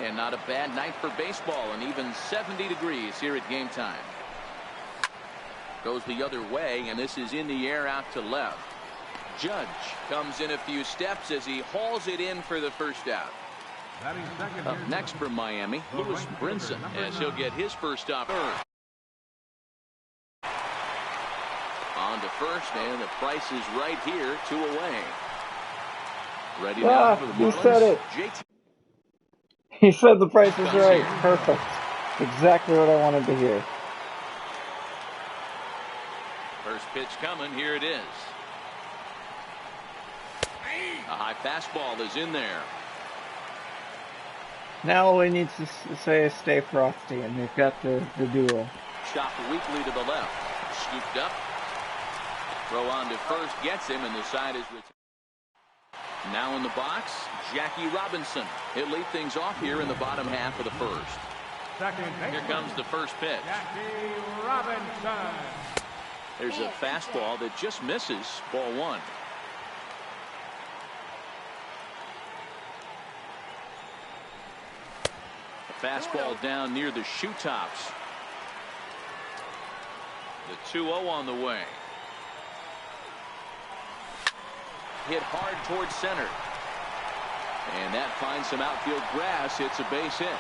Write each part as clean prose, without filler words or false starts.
And not a bad night for baseball, and even 70 degrees here at game time. Goes the other way, and this is in the air out to left. Judge comes in a few steps as he hauls it in for the first out. Up next from Miami, Lewis Brinson, as he'll get his first stop. On to first, and the price is right here, 2 away. Ready now for the Marlins. He said it. He said the price is right. Perfect. Exactly what I wanted to hear. First pitch coming. Here it is. A high fastball is in there. Now all we need to say is stay Frosty, and we've got the duel. Chopped weakly to the left. Scooped up. Throw on to first. Gets him, and the side is returned. Now in the box, Jackie Robinson. He'll lead things off here in the bottom half of the first. Here comes the first pitch. Jackie Robinson. There's a fastball that just misses. Ball 1. A fastball down near the shoe tops. The 2-0 on the way. Hit hard towards center. And that finds some outfield grass. It's a base hit.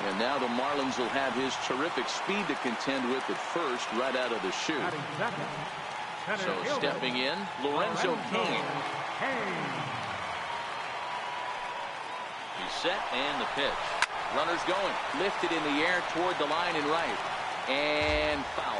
And now the Marlins will have his terrific speed to contend with at first right out of the chute. So stepping in, Lorenzo Cain. He's set, and the pitch. Runners going. Lifted in the air toward the line and right. And foul.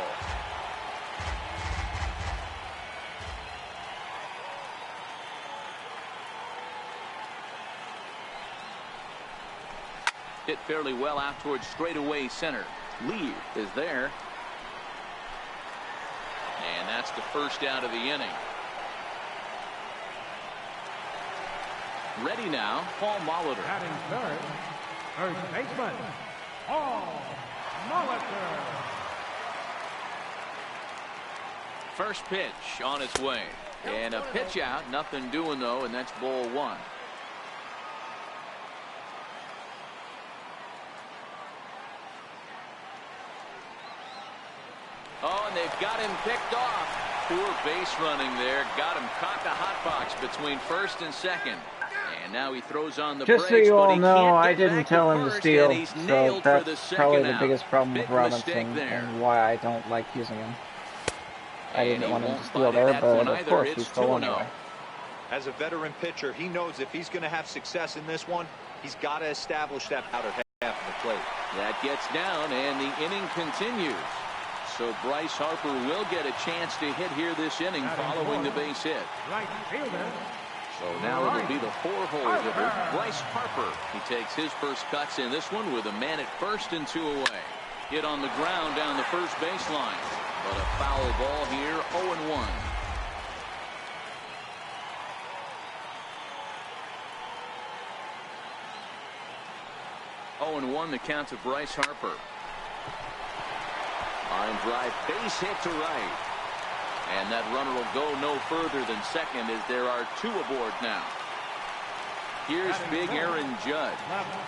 Hit fairly well out towards straightaway center. Lee is there. And that's the first out of the inning. Ready now, Paul Molitor. Batting third, first baseman, Paul Molitor. First pitch on its way. And a pitch out. Nothing doing, though, and that's ball 1. Oh, and they've got him picked off. Poor base running there. Got him caught the hot box between first and second. And now he throws on the Just brakes, so you all but know, I didn't tell him to first, steal, and he's so nailed for the that's second probably the out. biggest problem with Big mistake Robinson there. and why I don't like using him. I And didn't he want him won't to steal bite at there, that but one of either. course he It's stole 2-0. anyway. As a veteran pitcher, he knows if he's going to have success in this one, he's got to establish that outer half of the plate. That gets down, and the inning continues. So Bryce Harper will get a chance to hit here this inning following the base hit. Right fielder. So now it'll be the 4-hole hitter, Bryce Harper. He takes his first cuts in this one with a man at first and 2 away. Hit on the ground down the first baseline. But a foul ball here, 0-1. Oh, 1 the count to Bryce Harper. Line drive, base hit to right. And that runner will go no further than second as there are 2 aboard now. Here's big Aaron Judge,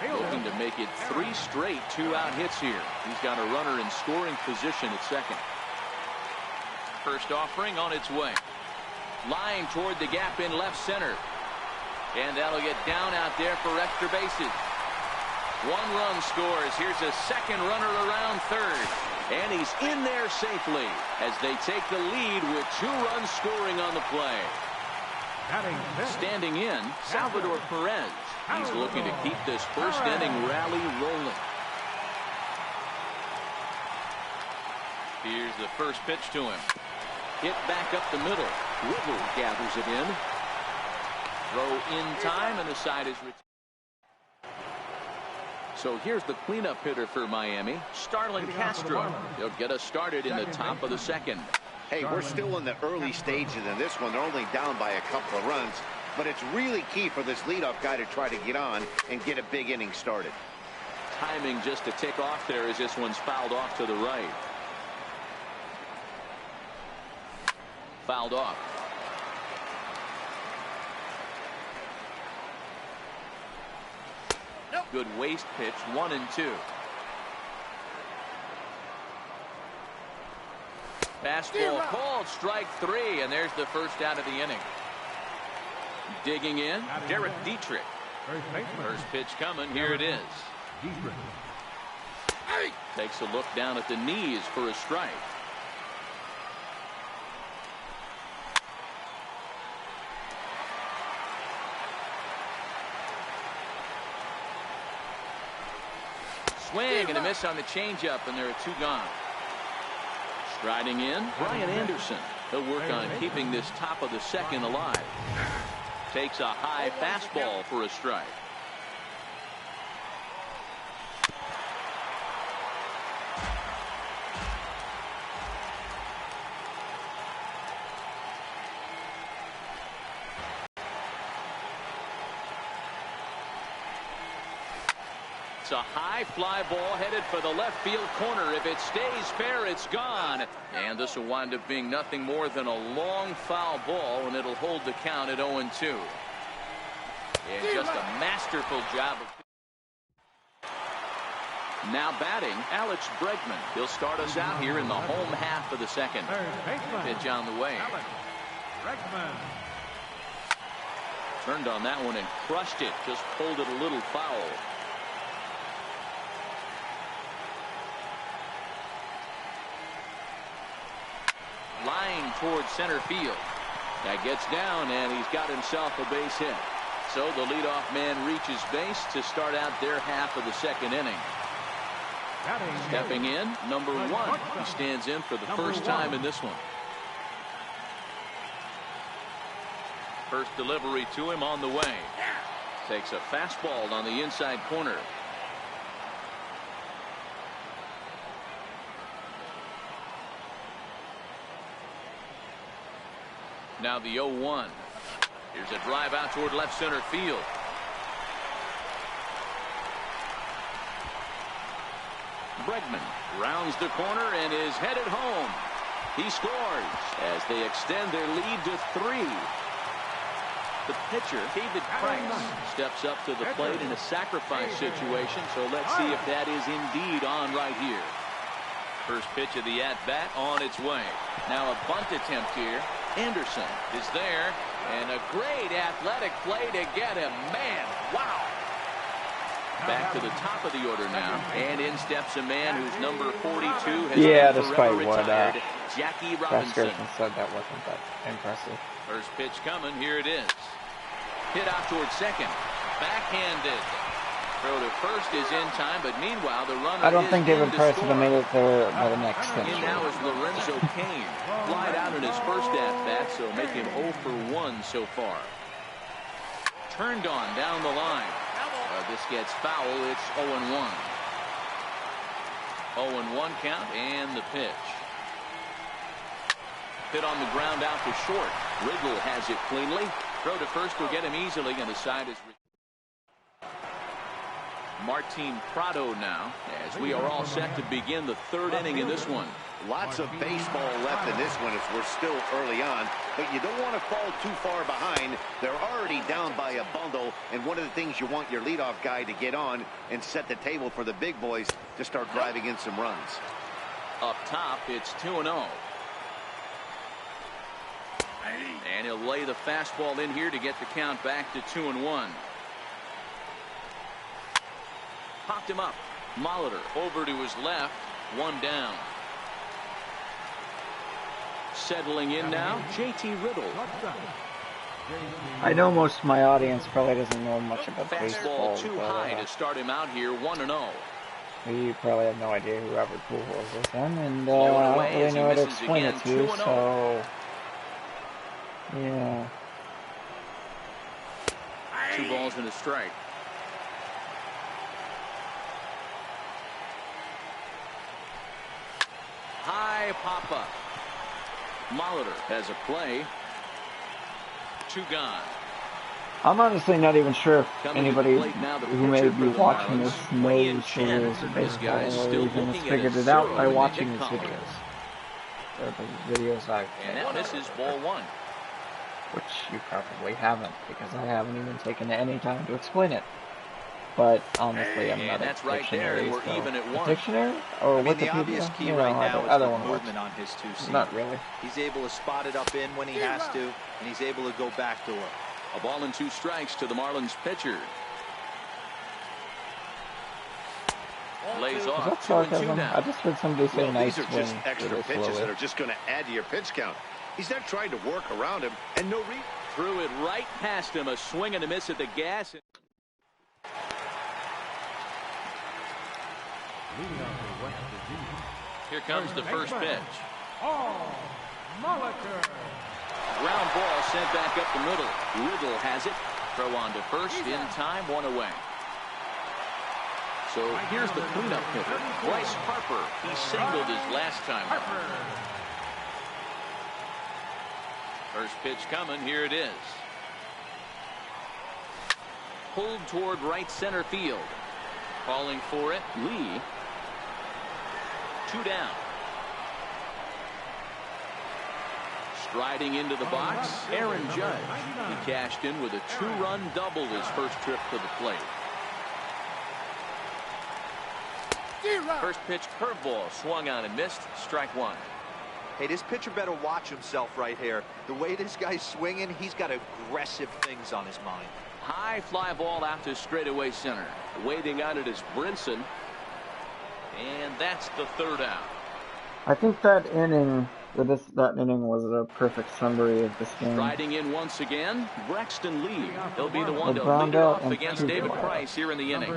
looking to make it 3 straight 2-out hits here. He's got a runner in scoring position at second. First offering on its way. Line toward the gap in left center. And that'll get down out there for extra bases. 1 run scores. Here's a second runner around third. And he's in there safely as they take the lead with 2 runs scoring on the play. Standing in, Salvador Perez. He's looking to keep this first inning rally rolling. Here's the first pitch to him. Hit back up the middle. Riddle gathers it in. Throw in time, and the side is returned. So here's the cleanup hitter for Miami, Starlin Castro. He'll get us started in the top of the second. Hey, we're still in the early stages in this one. They're only down by a couple of runs, but it's really key for this leadoff guy to try to get on and get a big inning started. Timing just to tick off there as this one's fouled off to the right. Fouled off. Good waist pitch, 1-2. Fastball called, strike 3, and there's the first out of the inning. Digging in, Derek Dietrich. First pitch coming, here it is. Takes a look down at the knees for a strike. Swing and a miss on the changeup, and there are 2 gone. Striding in, Brian Anderson. He'll work on keeping this top of the second alive. Takes a high fastball for a strike. It's a high fly ball headed for the left field corner. If it stays fair, it's gone. And this will wind up being nothing more than a long foul ball, and it'll hold the count at 0-2. And just a masterful job of... Now batting, Alex Bregman. He'll start us out here in the home half of the second. Pitch on the way. Turned on that one and crushed it. Just pulled it a little foul. Line towards center field. That gets down, and he's got himself a base hit. So the leadoff man reaches base to start out their half of the second inning. Stepping in, number 1. He stands in for the first time in this one. First delivery to him on the way. Takes a fastball on the inside corner. Now the 0-1. Here's a drive out toward left center field. Bregman rounds the corner and is headed home. He scores as they extend their lead to 3. The pitcher, David Price, steps up to the plate in a sacrifice situation, so let's see if that is indeed on right here. First pitch of the at-bat on its way. Now a bunt attempt here. Anderson is there, and a great athletic play to get him. Man, wow. Back to the top of the order now, and in steps a man whose number 42 has been forever retired, Jackie Robinson. Said that wasn't that impressive. First pitch coming, here it is. Hit out towards second, backhanded. Throw to first is in time, but meanwhile the runner. I don't think David Price would have made it there by the next pitch. In now is Lorenzo Cain. Flied out in his first at-bat, so making 0 for 1 so far. Turned on down the line. This gets foul. It's 0-1. 0-1 count, and the pitch. Hit on the ground out to short. Riddle has it cleanly. Throw to first will get him easily, and the side is... Martin Prado now, as we are all set to begin the 3rd inning in this one. Lots of baseball left in this one as we're still early on, but you don't want to fall too far behind. They're already down by a bundle, and one of the things you want your leadoff guy to get on and set the table for the big boys to start driving in some runs. Up top, it's 2-0. And he'll lay the fastball in here to get the count back to 2-1. Popped him up. Molitor over to his left. 1 down. Settling in now, JT Riddle. I know most of my audience probably doesn't know much about baseball. Fastball too high to start him out here, 1-0. You probably have no idea who Robert Pujols is then, and I don't really know how to explain it to you, so... Yeah. 2 balls and a strike. High pop-up. Molitor has a play. 2 gone. I'm honestly not even sure if anybody who may be watching this knows who is a baseball or even has figured it out by watching his videos. Or the videos I've made. And that misses ball 1. Which you probably haven't, because I haven't even taken any time to explain it. but honestly, I'm not that's a right there, and dictionary. we're even at one. Dictionary or I mean, the obvious Wikipedia? key You know, right now is either the one works. movement on his two-seam. Not really. He's able to spot it up in when he has to, and he's able to go backdoor. A ball and 2 strikes to the Marlins pitcher. Lays off 2-2 now. I just heard somebody say nice these are just extra pitches that are just going to add to your pitch count. He's not trying to work around him, and no reason. Threw it right past him. A swing and a miss at the gas. Here comes the first pitch. Molitor. Ground ball sent back up the middle. Riddle has it. Throw on to first in time, 1 away. So here's the cleanup hitter, Bryce Harper. He singled his last time up. First pitch coming. Here it is. Pulled toward right center field. Calling for it, Lee. 2 down. Striding into the box, Aaron Judge. He cashed in with a 2-run double his first trip to the plate. First pitch curveball swung on and missed. Strike 1. Hey, this pitcher better watch himself right here. The way this guy's swinging, he's got aggressive things on his mind. High fly ball out to straightaway center. Waiting on it is Brinson. And that's the 3rd out. I think that inning was a perfect summary of this game. Striding in once again, Braxton Lee. He'll be the one to lead off against David Price here in the inning.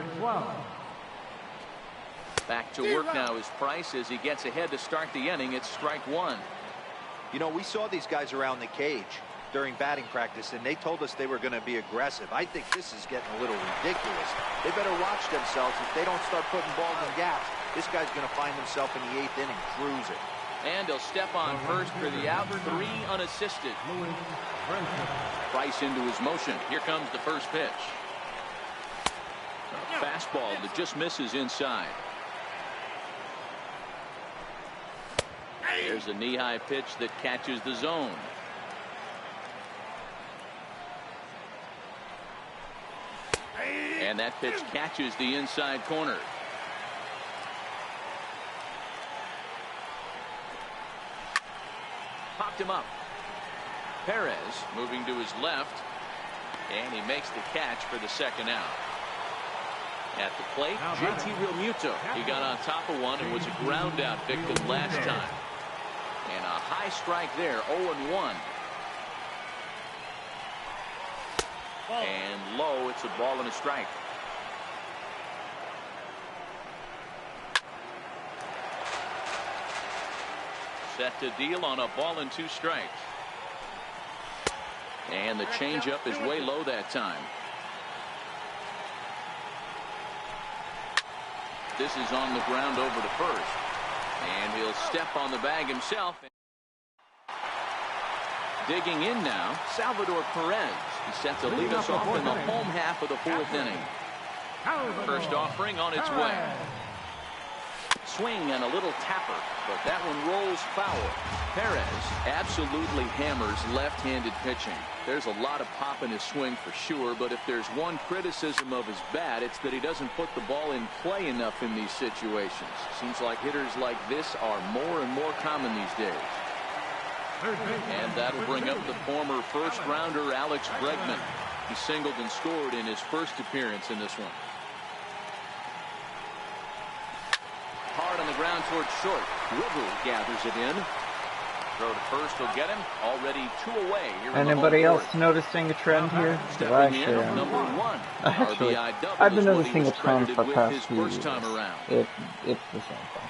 Back to work now is Price as he gets ahead to start the inning. It's strike 1. You know, we saw these guys around the cage during batting practice, and they told us they were going to be aggressive. I think this is getting a little ridiculous. They better watch themselves. If they don't start putting balls in gaps, this guy's going to find himself in the 8th inning cruising. And he'll step on first for the out. 3 unassisted. Price into his motion. Here comes the first pitch. A fastball that just misses inside. There's a knee-high pitch that catches the zone. And that pitch catches the inside corner. Popped him up. Perez moving to his left. And he makes the catch for the 2nd out. At the plate, JT Realmuto. He got on top of one and was a ground out victim last time. And a high strike there, 0-1. And low, it's a ball and a strike. Set to deal on a ball and 2 strikes. And the changeup is way low that time. This is on the ground over to first. And he'll step on the bag himself. Digging in now, Salvador Perez. He's set to lead us off in the home half of the 4th inning. First offering on its way. Swing and a little tapper, but that one rolls foul. Perez absolutely hammers left-handed pitching. There's a lot of pop in his swing for sure, but if there's one criticism of his bat, it's that he doesn't put the ball in play enough in these situations. Seems like hitters like this are more and more common these days. And that'll bring up the former first-rounder Alex Bregman. He singled and scored in his first appearance in this one. Hard on the ground towards short. Riddle gathers it in. Throw to first will get him. Already 2 away. Anybody else noticing a trend here? Stepping in, number 1. Actually, I've been noticing a trend for the past few years. It's the same thing.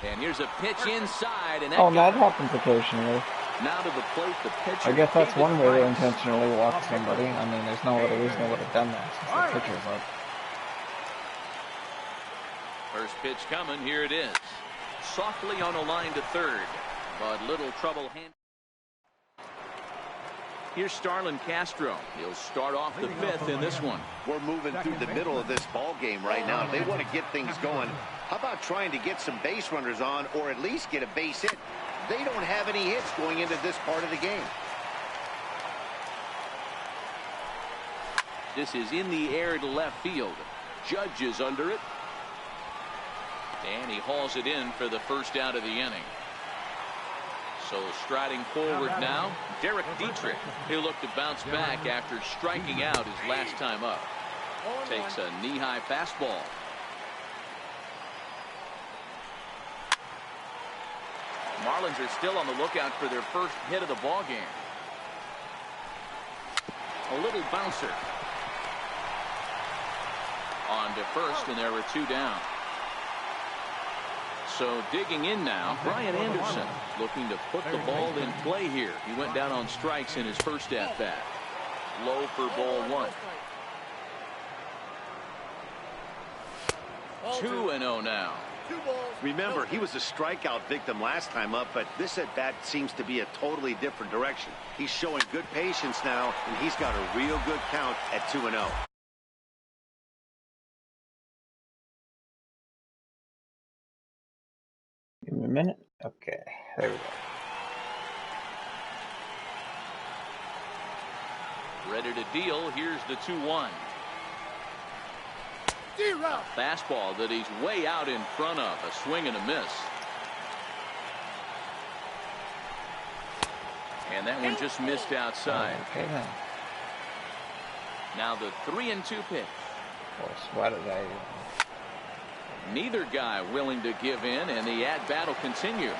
And here's a pitch inside. And that happens occasionally. Now to the plate, the pitcher. I guess that's one way to intentionally walk somebody. I mean, there's no other reason they would have done that since the pitcher's up. First pitch coming. Here it is. Softly on a line to third, but little trouble hand. Here's Starlin Castro. He'll start off the 5th in this one. We're moving through the middle of this ball game right now. If they want to get things going, how about trying to get some base runners on, or at least get a base hit? They don't have any hits going into this part of the game. This is in the air to left field. Judge is under it. And he hauls it in for the first out of the inning. So striding forward now, Derek Dietrich. He'll look to bounce back after striking out his last time up. Takes a knee-high fastball. Marlins are still on the lookout for their first hit of the ball game. A little bouncer. On to first, and there were 2 down. So digging in now, Brian Anderson looking to put the ball in play here. He went down on strikes in his first at-bat. Low for ball 1. 2-0 now. Remember, he was a strikeout victim last time up, but this at-bat seems to be a totally different direction. He's showing good patience now, and he's got a real good count at 2-0. Give me a minute. Okay, there we go. Ready to deal. Here's the 2-1. Fastball that he's way out in front of. A swing and a miss. And that one just missed outside. Okay then. Now the 3-2 pitch. Of course, why did I... Neither guy willing to give in, and the at-bat will continue.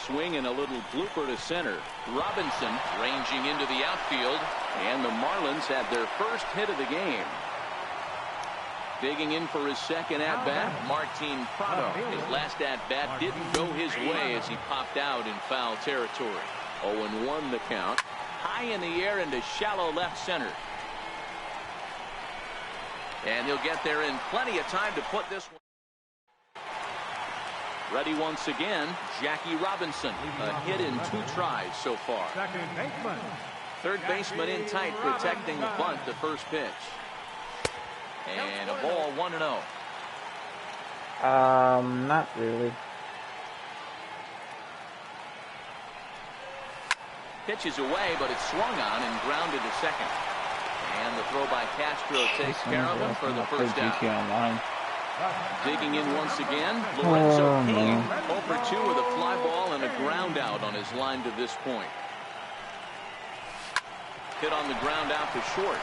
Swing and a little blooper to center. Robinson ranging into the outfield, and the Marlins have their first hit of the game. Digging in for his second at-bat, Martin Prado. His last at-bat didn't go his way as he popped out in foul territory. 0-1 the count. High in the air into shallow left center. And he'll get there in plenty of time to put this one. Ready once again, Jackie Robinson. A hit in 2 tries so far. Third baseman in tight, protecting the bunt, the first pitch. And a ball 1-0. Not really. Pitches away, but it's swung on and grounded to second. And the throw by Castro takes care of him for the first out. Digging in once again, Lorenzo King, 0 for 2 with a fly ball and a ground out on his line to this point. Hit on the ground out to short.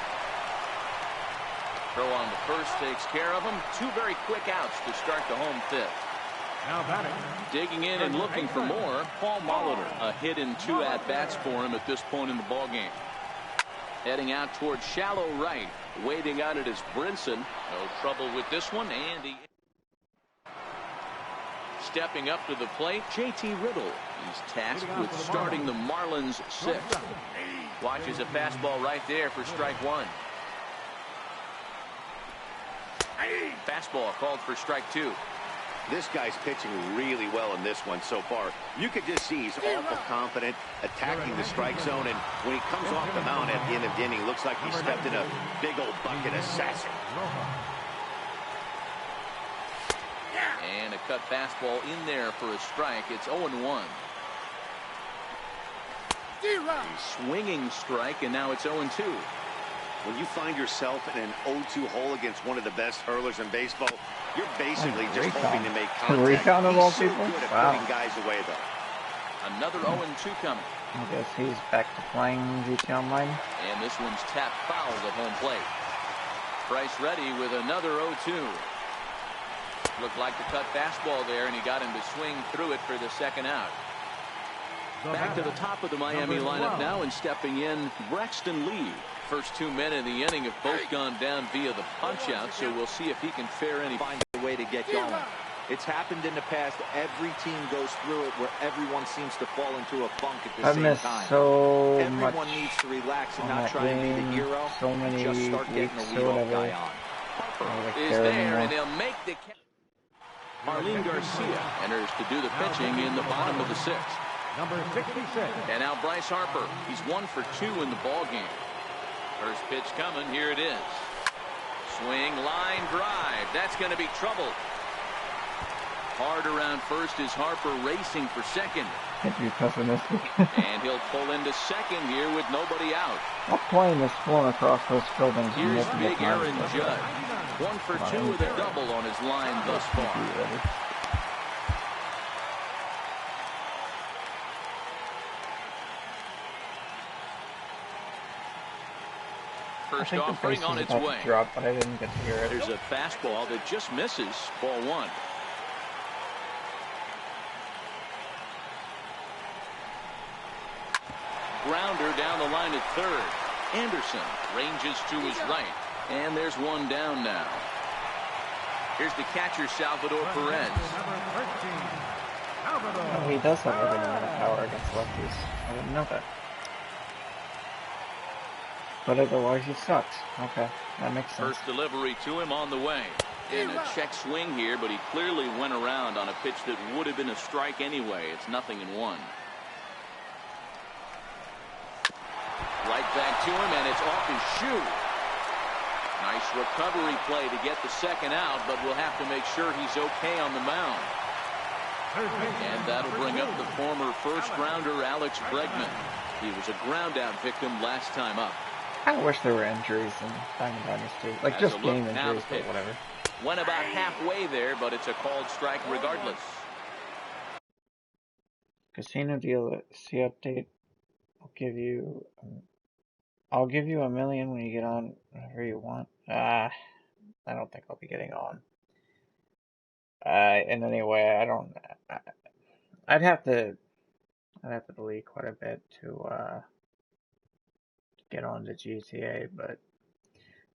Throw on the first takes care of him. 2 very quick outs to start the home 5th. Now batting. Digging in and looking for more, Paul Molitor. A hit in 2 at-bats for him at this point in the ballgame. Heading out towards shallow right. Waiting on it is Brinson. No trouble with this one. And he stepping up to the plate, J.T. Riddle. He's tasked with starting the Marlins 6th. Watches a fastball right there for strike 1. Fastball called for strike 2. This guy's pitching really well in this one so far. You could just see he's awful confident, attacking the strike zone, and when he comes off the mound at the end of the inning, looks like he stepped in a big old bucket assassin. And a cut fastball in there for a strike. It's 0-1. Swinging strike, and now it's 0-2. When you find yourself in an 0-2 hole against one of the best hurlers in baseball, you're basically just hoping to make contact. Recount of all He's so people? good at Wow. putting guys away, though. Another 0-2 coming. I guess he's back to playing GT Online. And this one's tapped foul at home plate. Price ready with another 0-2. Looked like the cut fastball there, and he got him to swing through it for the second out. Back to the top of the Miami lineup now, and stepping in, Braxton Lee. First 2 men in the inning have both gone down via the punch-out, so we'll see if he can fare any. Find a way to get going. It's happened in the past. Every team goes through it where everyone seems to fall into a funk at the I've same missed time. so Everyone much needs to relax and on not that try to be the game, hero. so many Just start getting weeks the or leadoff whatever. guy on. Harper is there, and he'll make the catch. Marlene Garcia enters to do the pitching in the bottom of the 6th. Number 66. And now Bryce Harper. He's 1 for 2 in the ball game. First pitch coming. Here it is. Swing, line drive. That's going to be trouble. Hard around first is Harper racing for second. Can't be pessimistic. And he'll pull into second here with nobody out. That plane is flown across those buildings. Here's big Aaron Judd. 1 for 2 with a double on his line thus far. First offering on its way. Drop, but I didn't get to hear it. There's a fastball that just misses. Ball 1. Grounder down the line at third. Anderson ranges to his right. And there's one down now. Here's the catcher, Salvador Perez. Oh, he does have a good amount of power against lefties. I didn't know that. But otherwise he sucks. Okay, that makes sense. First delivery to him on the way. In a check swing here, but he clearly went around on a pitch that would have been a strike anyway. It's 0-1. Right back to him, and it's off his shoe. Nice recovery play to get the second out, but we'll have to make sure he's okay on the mound. And that'll bring up the former first-rounder Alex Bregman. He was a ground-out victim last time up. I wish there were injuries in Diamond Dynasty. Like, just game injuries, but whatever. Went about halfway there, but it's a called strike regardless. Casino deal, see update. I'll give you $1 million when you get on whenever you want. I don't think I'll be getting on. In any way, I'd have to delete quite a bit to get on to GTA, but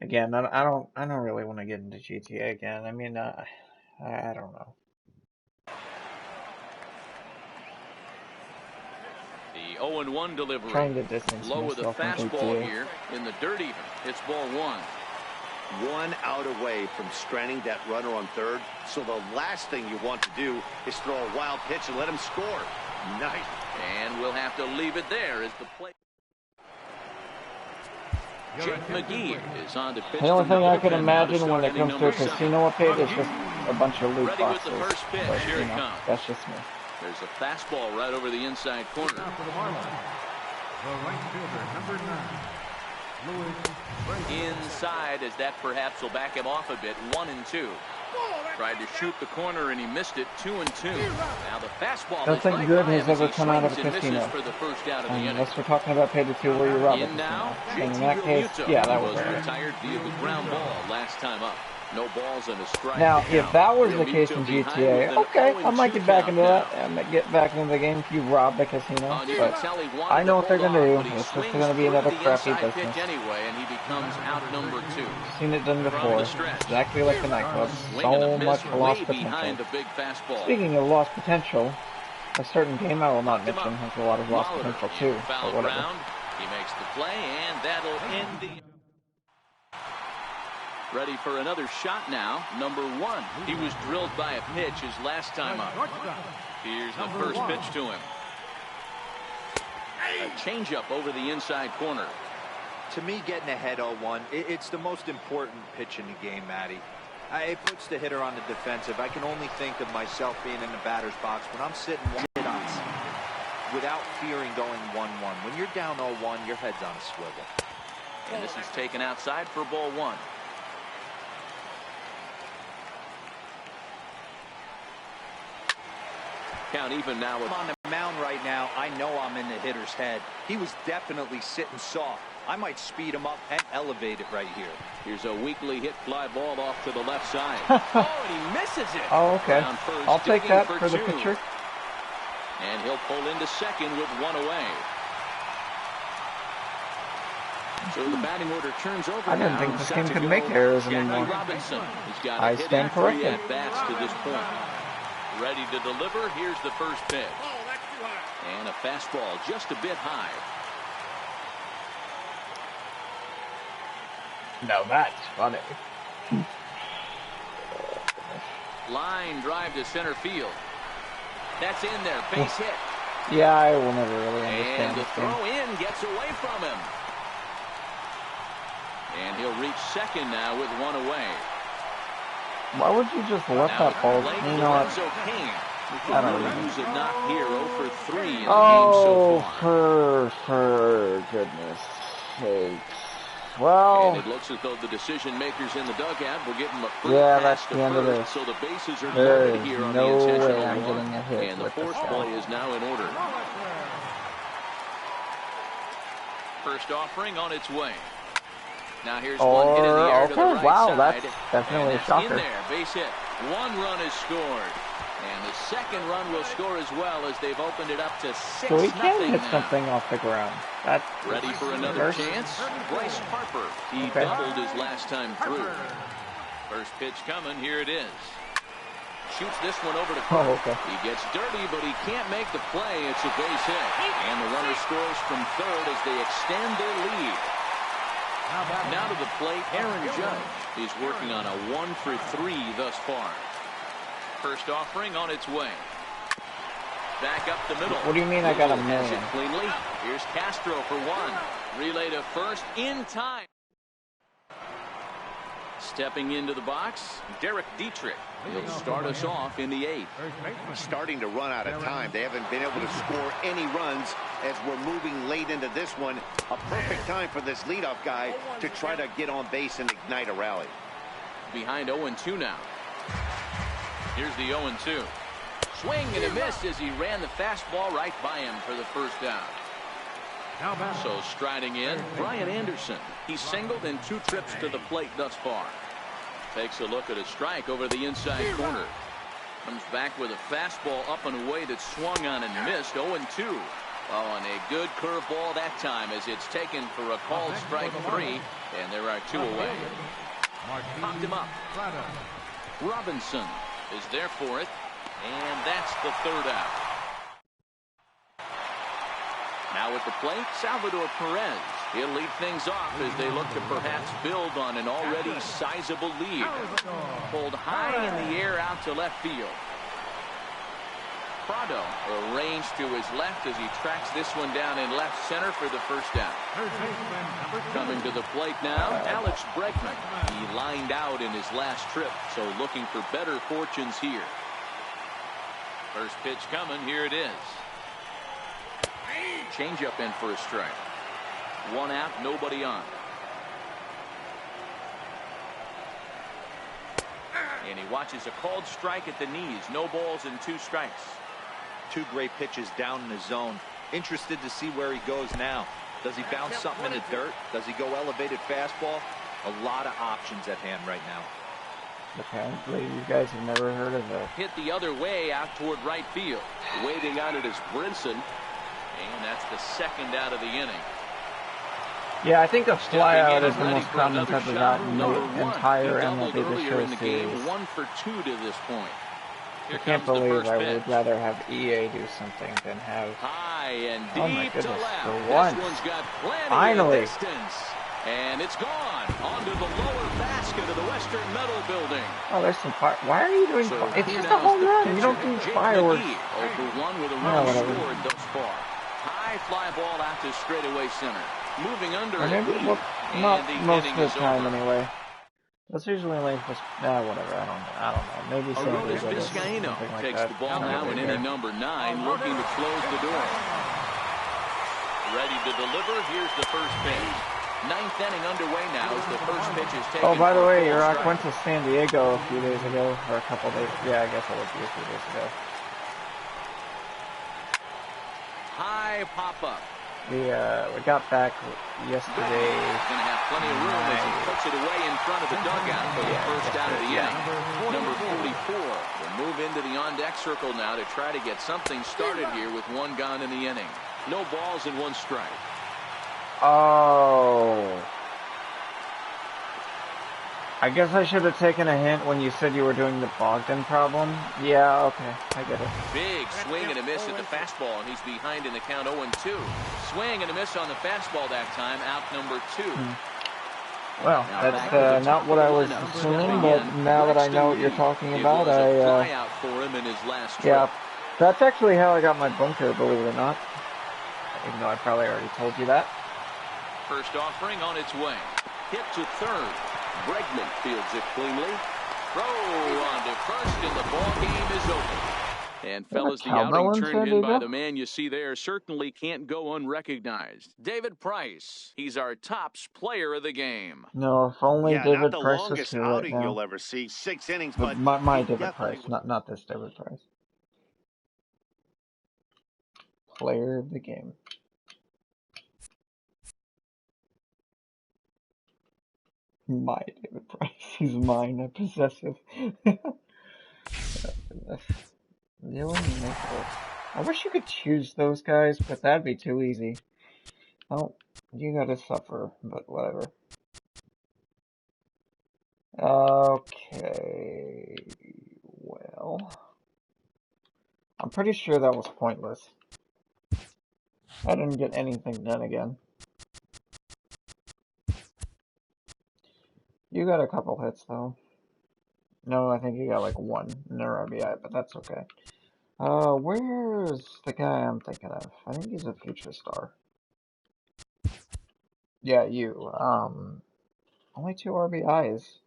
again, I don't really want to get into GTA again. I mean, I don't know. The 0-1 delivery. Trying to distance low with a fastball here in the dirt even. It's ball 1. 1 out away from stranding that runner on third. So the last thing you want to do is throw a wild pitch and let him score. Nice. And we'll have to leave it there as the play. Jake McGee is on to pitch. The only thing I can imagine when it comes to a casino update is just a bunch of loot boxes. But, you know, that's just me. There's a fastball right over the inside corner. The right fielder, number 9. Inside, as that perhaps will back him off a bit. 1-2. Tried to shoot the corner and he missed it. 2-2. Now the fastball. Nothing good has ever come out of a casino. For the first out of the unless we're talking about Pay to 2 where you rob it. In that case, yeah, that was retired via the ground ball last time up. No balls and a strike. Now, if that was the case in GTA, okay, I might get back into that and get back into the game if you rob the casino. But I know what they're going to do. It's just going to be another crappy business. Seen it done before. Exactly like the nightclubs. So much lost potential. Speaking of lost potential, a certain game I will not mention has a lot of lost potential too. But whatever. He makes the play, and that'll end the... Ready for another shot now. Number 1. He was drilled by a pitch his last time up. Here's the first pitch to him. A changeup over the inside corner. To me, getting ahead 0-1, it's the most important pitch in the game, Matty. It puts the hitter on the defensive. I can only think of myself being in the batter's box when I'm sitting shots without fearing going 1-1. When you're down 0-1, your head's on a swivel. And this is taken outside for ball 1. Count even now. I'm on the mound right now. I know I'm in the hitter's head. He was definitely sitting soft. I might speed him up and elevate it right here. Here's a weakly hit fly ball off to the left side. Oh, and he misses it. Oh, okay. I'll take that for the pitcher. And he'll pull into second with 1 away. So the batting order turns over. I didn't think this game could make errors anymore. I stand corrected. At bats to this point. Ready to deliver. Here's the first pitch. And a fastball just a bit high. No, that's funny. Line drive to center field. That's in there. Base hit. Yeah, I will never really understand. And the throw in gets away from him. And he'll reach second now with 1 away. Why would you just let that ball? You know what? I don't know. Use a knock here, 0 for 3 in the game so far. For goodness sakes. Well, and it looks as though the decision makers in the dugout will give him a free that's pass the end of this. so the bases are There loaded is here on no the intentional way I'm walk, getting a hit and the with force this play guy. is now in order. First offering on its way. Now here's one hit in the air to the right wow, side. that's definitely a shocker. In there, base hit. One run is scored. And the second run will score as well as they've opened it up to 6-0. So he can hit now. something off the ground. That's ready for another chance. Bryce Harper. He doubled his last time through. First pitch coming. Here it is. Shoots this one over to Clark. He gets dirty, but he can't make the play. It's a base hit. And the runner scores from third as they extend their lead. Now to the plate, Aaron Judge. He's working on a 1 for 3 thus far. First offering on its way. Back up the middle. What do you mean I got a million? Cleanly. Here's Castro for one. Relay to first in time. Stepping into the box, Derek Dietrich. He'll start us off in the 8th. Starting to run out of time. They haven't been able to score any runs as we're moving late into this one. A perfect time for this leadoff guy to try to get on base and ignite a rally. Behind 0-2 now. Here's the 0-2. Swing and a miss as he ran the fastball right by him for the first down. So striding in, Brian Anderson. He's singled in 2 trips to the plate thus far. Takes a look at a strike over the inside corner. Comes back with a fastball up and away that swung on and missed. 0-2. Oh, and a good curveball that time as it's taken for a called strike 3, and there are 2 away. Popped him up. Robinson is there for it, and that's the 3rd out. Now at the plate, Salvador Perez. He'll lead things off as they look to perhaps build on an already sizable lead. Pulled high in the air out to left field. Prado arranged to his left as he tracks this one down in left center for the first down. Coming to the plate now, Alex Bregman. He lined out in his last trip, so looking for better fortunes here. First pitch coming, here it is. Change up in for a strike. 1 out, nobody on. And he watches a called strike at the knees. No balls and 2 strikes. 2 great pitches down in the zone. Interested to see where he goes now. Does he bounce something in the dirt? Does he go elevated fastball? A lot of options at hand right now. Apparently you guys have never heard of it. Hit the other way out toward right field. Waiting on it is Brinson. And that's the 2nd out of the inning. Yeah, I think a flyout is the most common type of out in the entire MLB this year series. 1 for 2 to this point. I can't believe I would rather have EA do something than have. High and deep oh my goodness! to left. For once, this one's got plenty finally. Of distance. And it's gone onto the lower basket of the Western Metal Building. Oh, there's some fire. Why are you doing? It's just a home run. You don't do fireworks. 0-1 with a run scored thus far. High fly ball out to straightaway center. Moving under it. Well, not most of the time anyway. That's usually like just whatever. I don't know. Maybe Aroldis Vizcaíno takes the ball now in inning number 9, looking to close the door. Ready to deliver. Here's the first pitch. 9th inning underway now as the first pitch is taken. Oh, by the way, your Rock went to San Diego a few days ago, or a couple days. Yeah, I guess it would be a few days ago. High pop up. We got back yesterday. He's going to have plenty of room as he puts it away in front of the dugout for the first out of the inning. Number 44 will move into the on-deck circle now to try to get something started here with 1 gone in the inning. No balls and 1 strike. Oh. I guess I should have taken a hint when you said you were doing the Bogdan problem. Yeah, okay. I get it. Big swing and a miss at the fastball, and he's behind in the count 0-2. Swing and a miss on the fastball that time, out number 2. Well, that's not what I was assuming, but now that I know what you're talking about, yeah, that's actually how I got my bunker, believe it or not. Even though I probably already told you that. First offering on its way. Hit to third. Bregman fields it cleanly. Throw on to first, and the ball game is over. And fellas, the cowbell outing in turned San in by Diego? the man you see there certainly can't go unrecognized. David Price. He's our tops player of the game. No, if only Yeah, not David the Price was longest here right outing now. you'll ever see. 6 innings, But but my he David definitely Price, not this David Price. Player of the game. My David Price. He's mine. I'm possessive. I wish you could choose those guys, but that'd be too easy. Oh, you gotta suffer, but whatever. Okay, well, I'm pretty sure that was pointless. I didn't get anything done again. You got a couple hits, though. No, I think you got like one in an RBI, but that's okay. Where's the guy I'm thinking of? I think he's a future star. Yeah, you. Only 2 RBIs.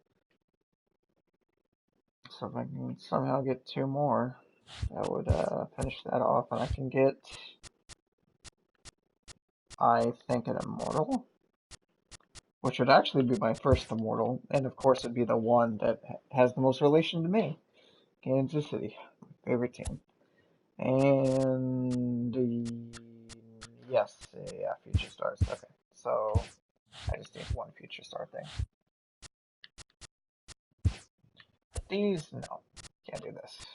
So if I can somehow get 2 more, that would finish that off, and I can get, I think, an Immortal, which would actually be my first Immortal, and of course it'd be the one that has the most relation to me, Kansas City, my favorite team. And yes, yeah, future stars. Okay, so I just need 1 future star thing. These, no, can't do this.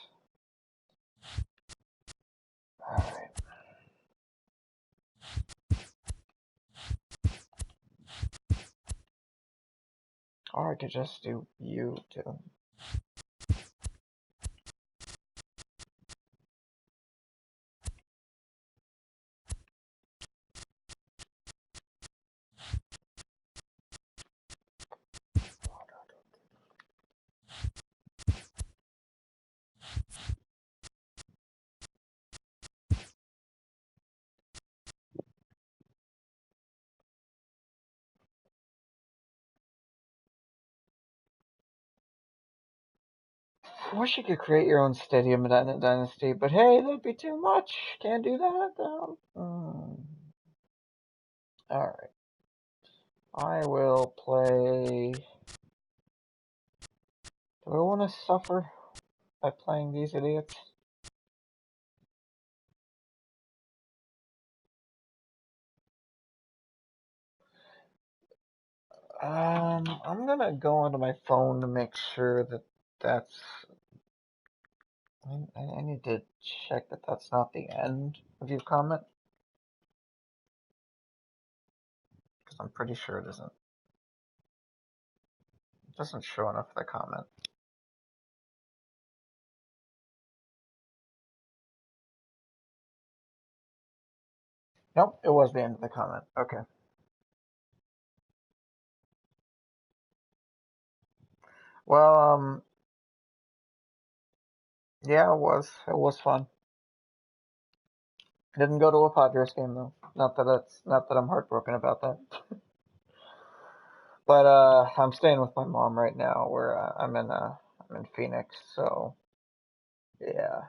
Alright. Or I could just do you too. I wish you could create your own stadium in Dynasty, but hey, that'd be too much. Can't do that. Alright. I will play... Do I want to suffer by playing these idiots? I'm gonna go onto my phone to make sure that that's... I need to check that that's not the end of your comment. Because I'm pretty sure it isn't. It doesn't show enough of the comment. Nope, it was the end of the comment. Okay. Well, yeah, it was. It was fun. Didn't go to a Padres game though. Not that I'm heartbroken about that. But I'm staying with my mom right now. Where I'm in Phoenix, so yeah.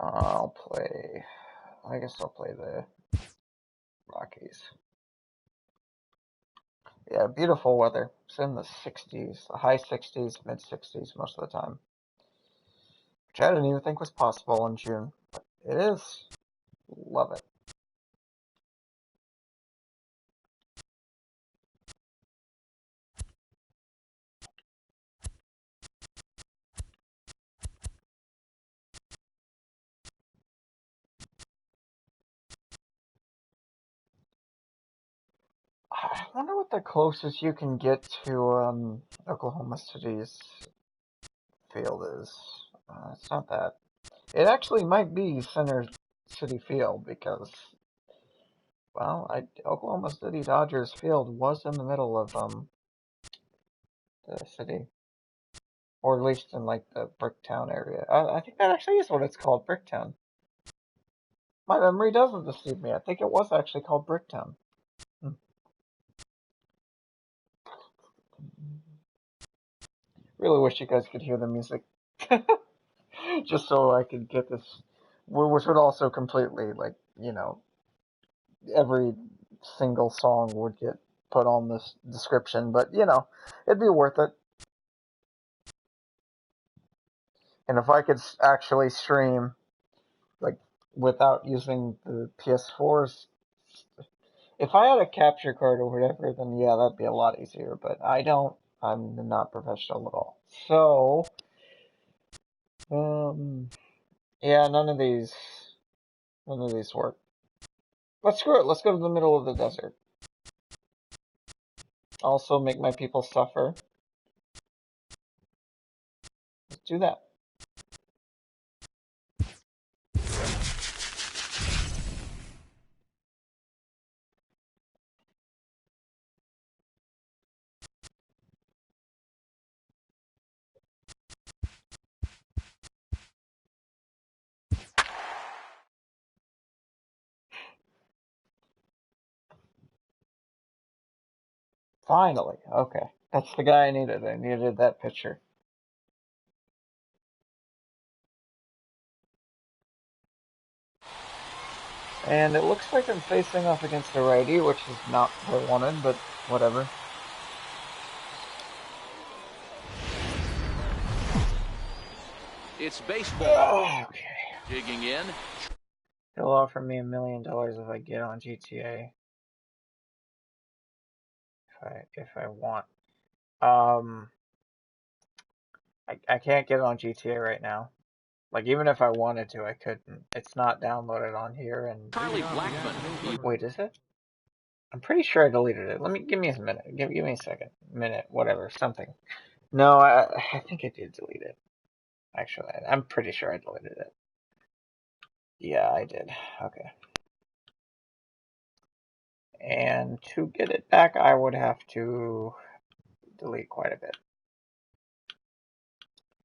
I'll play. I guess I'll play the Rockies. Yeah, beautiful weather. It's in the 60s, the high 60s, mid 60s most of the time, which I didn't even think was possible in June. But it is. Love it. I wonder what the closest you can get to Oklahoma City's field is. It's not that. It actually might be Center City Field because, well, Oklahoma City Dodgers Field was in the middle of the city, or at least in like the Bricktown area. I think that actually is what it's called, Bricktown. My memory doesn't deceive me. I think it was actually called Bricktown. Really wish you guys could hear the music. Just so I could get this, which would also completely, like, you know, every single song would get put on this description, but, you know, it'd be worth it. And if I could actually stream, like, without using the PS4's, if I had a capture card or whatever, then yeah, that'd be a lot easier, but I don't. I'm not professional at all. So, yeah, none of these work. Let's screw it. Let's go to the middle of the desert. Also make my people suffer. Let's do that. Finally. Okay. That's the guy I needed. I needed that picture. And it looks like I'm facing off against a righty, which is not what I wanted, but whatever. It's baseball. Oh, okay. Digging in. He'll offer me $1 million if I get on GTA. If I want. I can't get on GTA right now. Like, even if I wanted to, I couldn't. It's not downloaded on here, and... Charlie Blackman. Wait, is it? I'm pretty sure I deleted it. Give me a minute. Give me a second. Minute, whatever, something. No, I think I did delete it. Actually, I'm pretty sure I deleted it. Yeah, I did. Okay. And to get it back, I would have to delete quite a bit.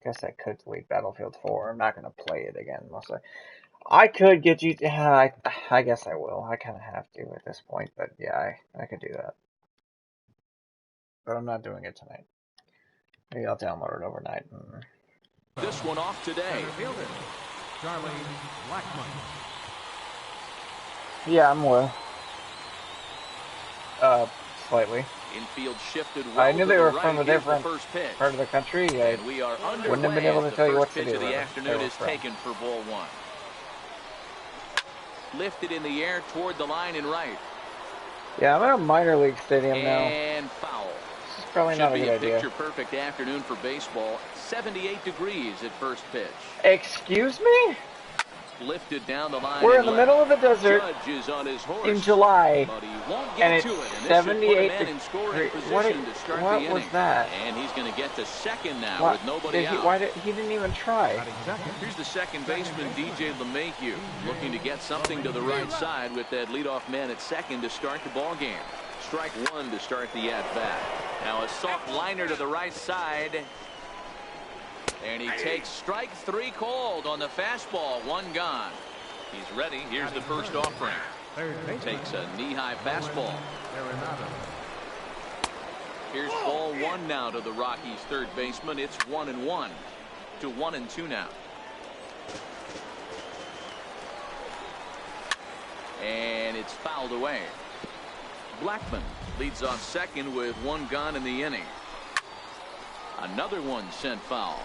Guess I could delete Battlefield 4. I'm not going to play it again, mostly. I could get GTA. I guess I will. I kind of have to at this point, but yeah, I could do that. But I'm not doing it tonight. Maybe I'll download it overnight. This one off today. Charlie Blackman. Yeah, I'm well. Slightly. Infield shifted well. I knew they were right. from a different part of the country. I we are wouldn't have been able to tell you what to do. The pitch of the afternoon is taken for ball one. Lifted in the air toward the line and right. Yeah, I'm at a minor league stadium now. And foul. This is probably not a good idea. Picture-perfect afternoon for baseball. 78 degrees at first pitch. Excuse me? Lifted down the line. We're in the middle of the desert on his horse, in July, but he won't get and it's to it. And 78 degrees. What was that? And he's going to get to second now with nobody out. He didn't even try? Here's the second baseman, DJ LeMahieu, looking to get something to the right side with that leadoff man at second to start the ball game. Strike one to start the at-bat. Now a soft liner to the right side. And he takes strike three called on the fastball. One gone. He's ready. Here's the first offering. Takes a knee-high fastball. Here's ball one now to the Rockies' third baseman. It's 1-1 to 1-2 now. And it's fouled away. Blackman leads off second with one gone in the inning. Another one sent foul.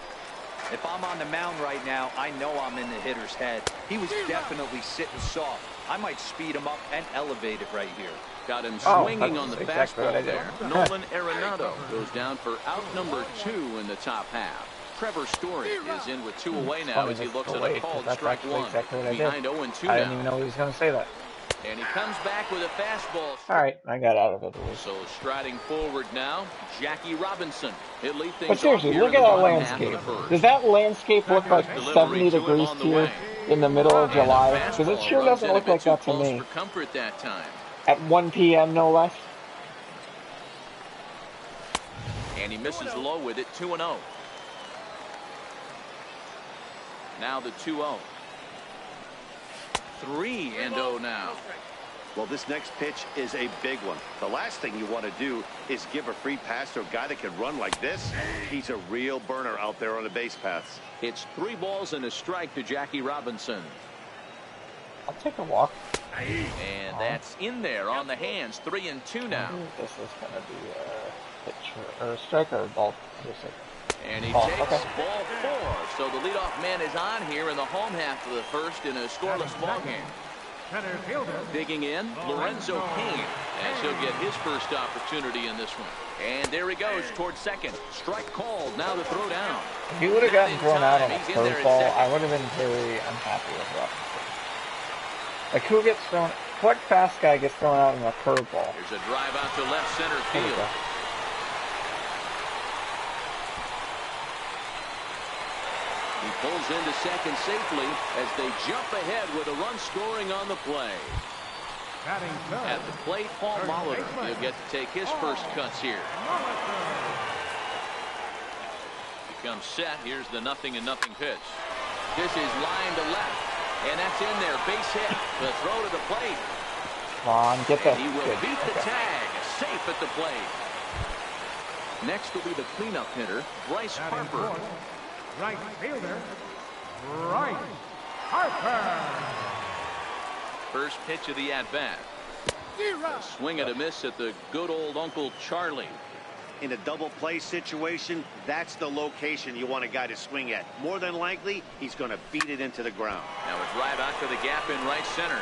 If I'm on the mound right now, I know I'm in the hitter's head. He was definitely sitting soft. I might speed him up and elevate it right here. Got him swinging on the fastball there. Nolan Arenado goes down for out number 2 in the top half. Trevor Story is in with 2 away now as he looks at a called strike one. Behind 0-2 now. I didn't even know he was going to say that. And he comes back with a fastball. All right, I got out of it. So striding forward now, Jackie Robinson. He'll lead things. But seriously, look at that landscape. Does that landscape look like 70 degrees here in the middle of July? Because it sure doesn't look like that to me. At 1 p.m. no less. And he misses low with it. 2-0. Now the 2-0. 3-0 now. Well, this next pitch is a big one. The last thing you want to do is give a free pass to a guy that can run like this. He's a real burner out there on the base paths. It's 3 balls and a strike to Jackie Robinson. I'll take a walk. And that's in there on the hands. 3-2 now. This is going to be a pitch or a strike or a ball. And he takes ball 4. So the leadoff man is on here in the home half of the first in a scoreless ball game. Digging in, Lorenzo Cain, as he'll get his first opportunity in this one. And there he goes towards second. Strike called. Now the throw down. If he would have gotten thrown out on a curveball, I would have been very unhappy with Robinson. Like, who gets thrown? What fast guy gets thrown out on a curveball? There's a drive out to left center field. He pulls into second safely as they jump ahead with a run scoring on the play. At the plate, Paul Molitor. He'll get to take his first cuts here. Becomes set. Here's the 0-0 pitch. This is line to left. And that's in there. Base hit. The throw to the plate. Come on, get that. He will beat the tag. Safe at the plate. Next will be the cleanup hitter, Bryce Harper. Right fielder, Bryce Harper. First pitch of the at-bat. A swing and a miss at the good old Uncle Charlie. In a double play situation, that's the location you want a guy to swing at. More than likely, he's going to beat it into the ground. Now a drive out to the gap in right center.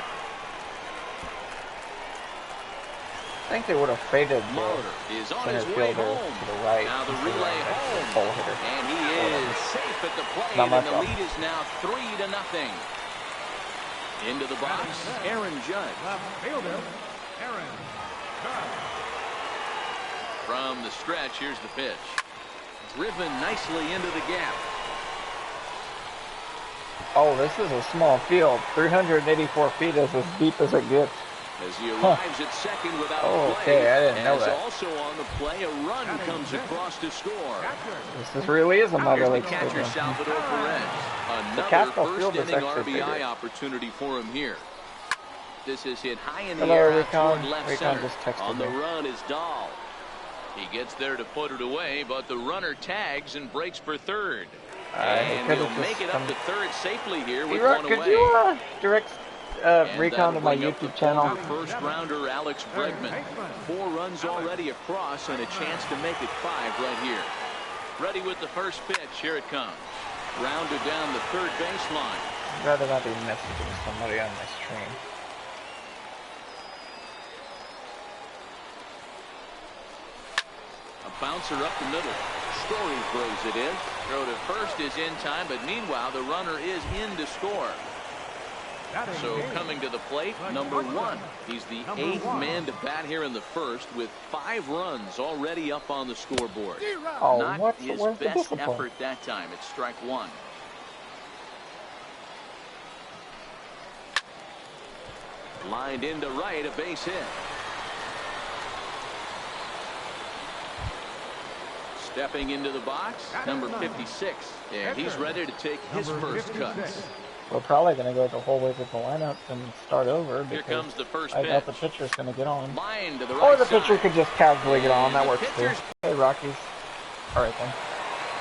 I think they would have faded Molitor is on center his way fielder home. to the right. Now the relay home. Ball hitter. And he is safe at the plate. Not And much the lead is now 3-0. Into the box, Aaron Judge. Left fielder, Aaron Judge. From the stretch, here's the pitch. Driven nicely into the gap. Oh, this is a small field. 384 feet is as deep as it gets. As he arrives at second without a play. Okay, I didn't know that. Also on the play, a run comes across to score. This really is a minor Here's the league catcher, stadium. Salvador Perez. Another field is first-inning actually RBI bigger. opportunity for him here. This is hit high in the Hello, air out Recon. toward left Recon center. just texted On the me. run is Dahl. He gets there to put it away, but the runner tags and breaks for third. And he'll make it up to third safely here with one away. Could you direct Recon to my YouTube channel? First rounder Alex Bregman. 4 runs already across and a chance to make it 5 right here. Ready with the first pitch. Here it comes. Rounded down the third baseline. I'd rather not be messaging somebody on my stream. A bouncer up the middle. Story throws it in. Throw to first is in time, but meanwhile the runner is in to score. So coming to the plate, number 1. He's the 8th man to bat here in the first with 5 runs already up on the scoreboard. Oh, Not his where's the best discipline? effort that time. It's strike 1. Lined into right, a base hit. Stepping into the box, number 56. And he's ready to take his first cuts. We're probably going to go the whole way through the lineup and start over Here because comes the first I pitch. doubt the pitcher's going to get on. Line to the Or right the pitcher side. could just casually get on. That And works the too. pitcher's- Hey, Rockies. All right, then.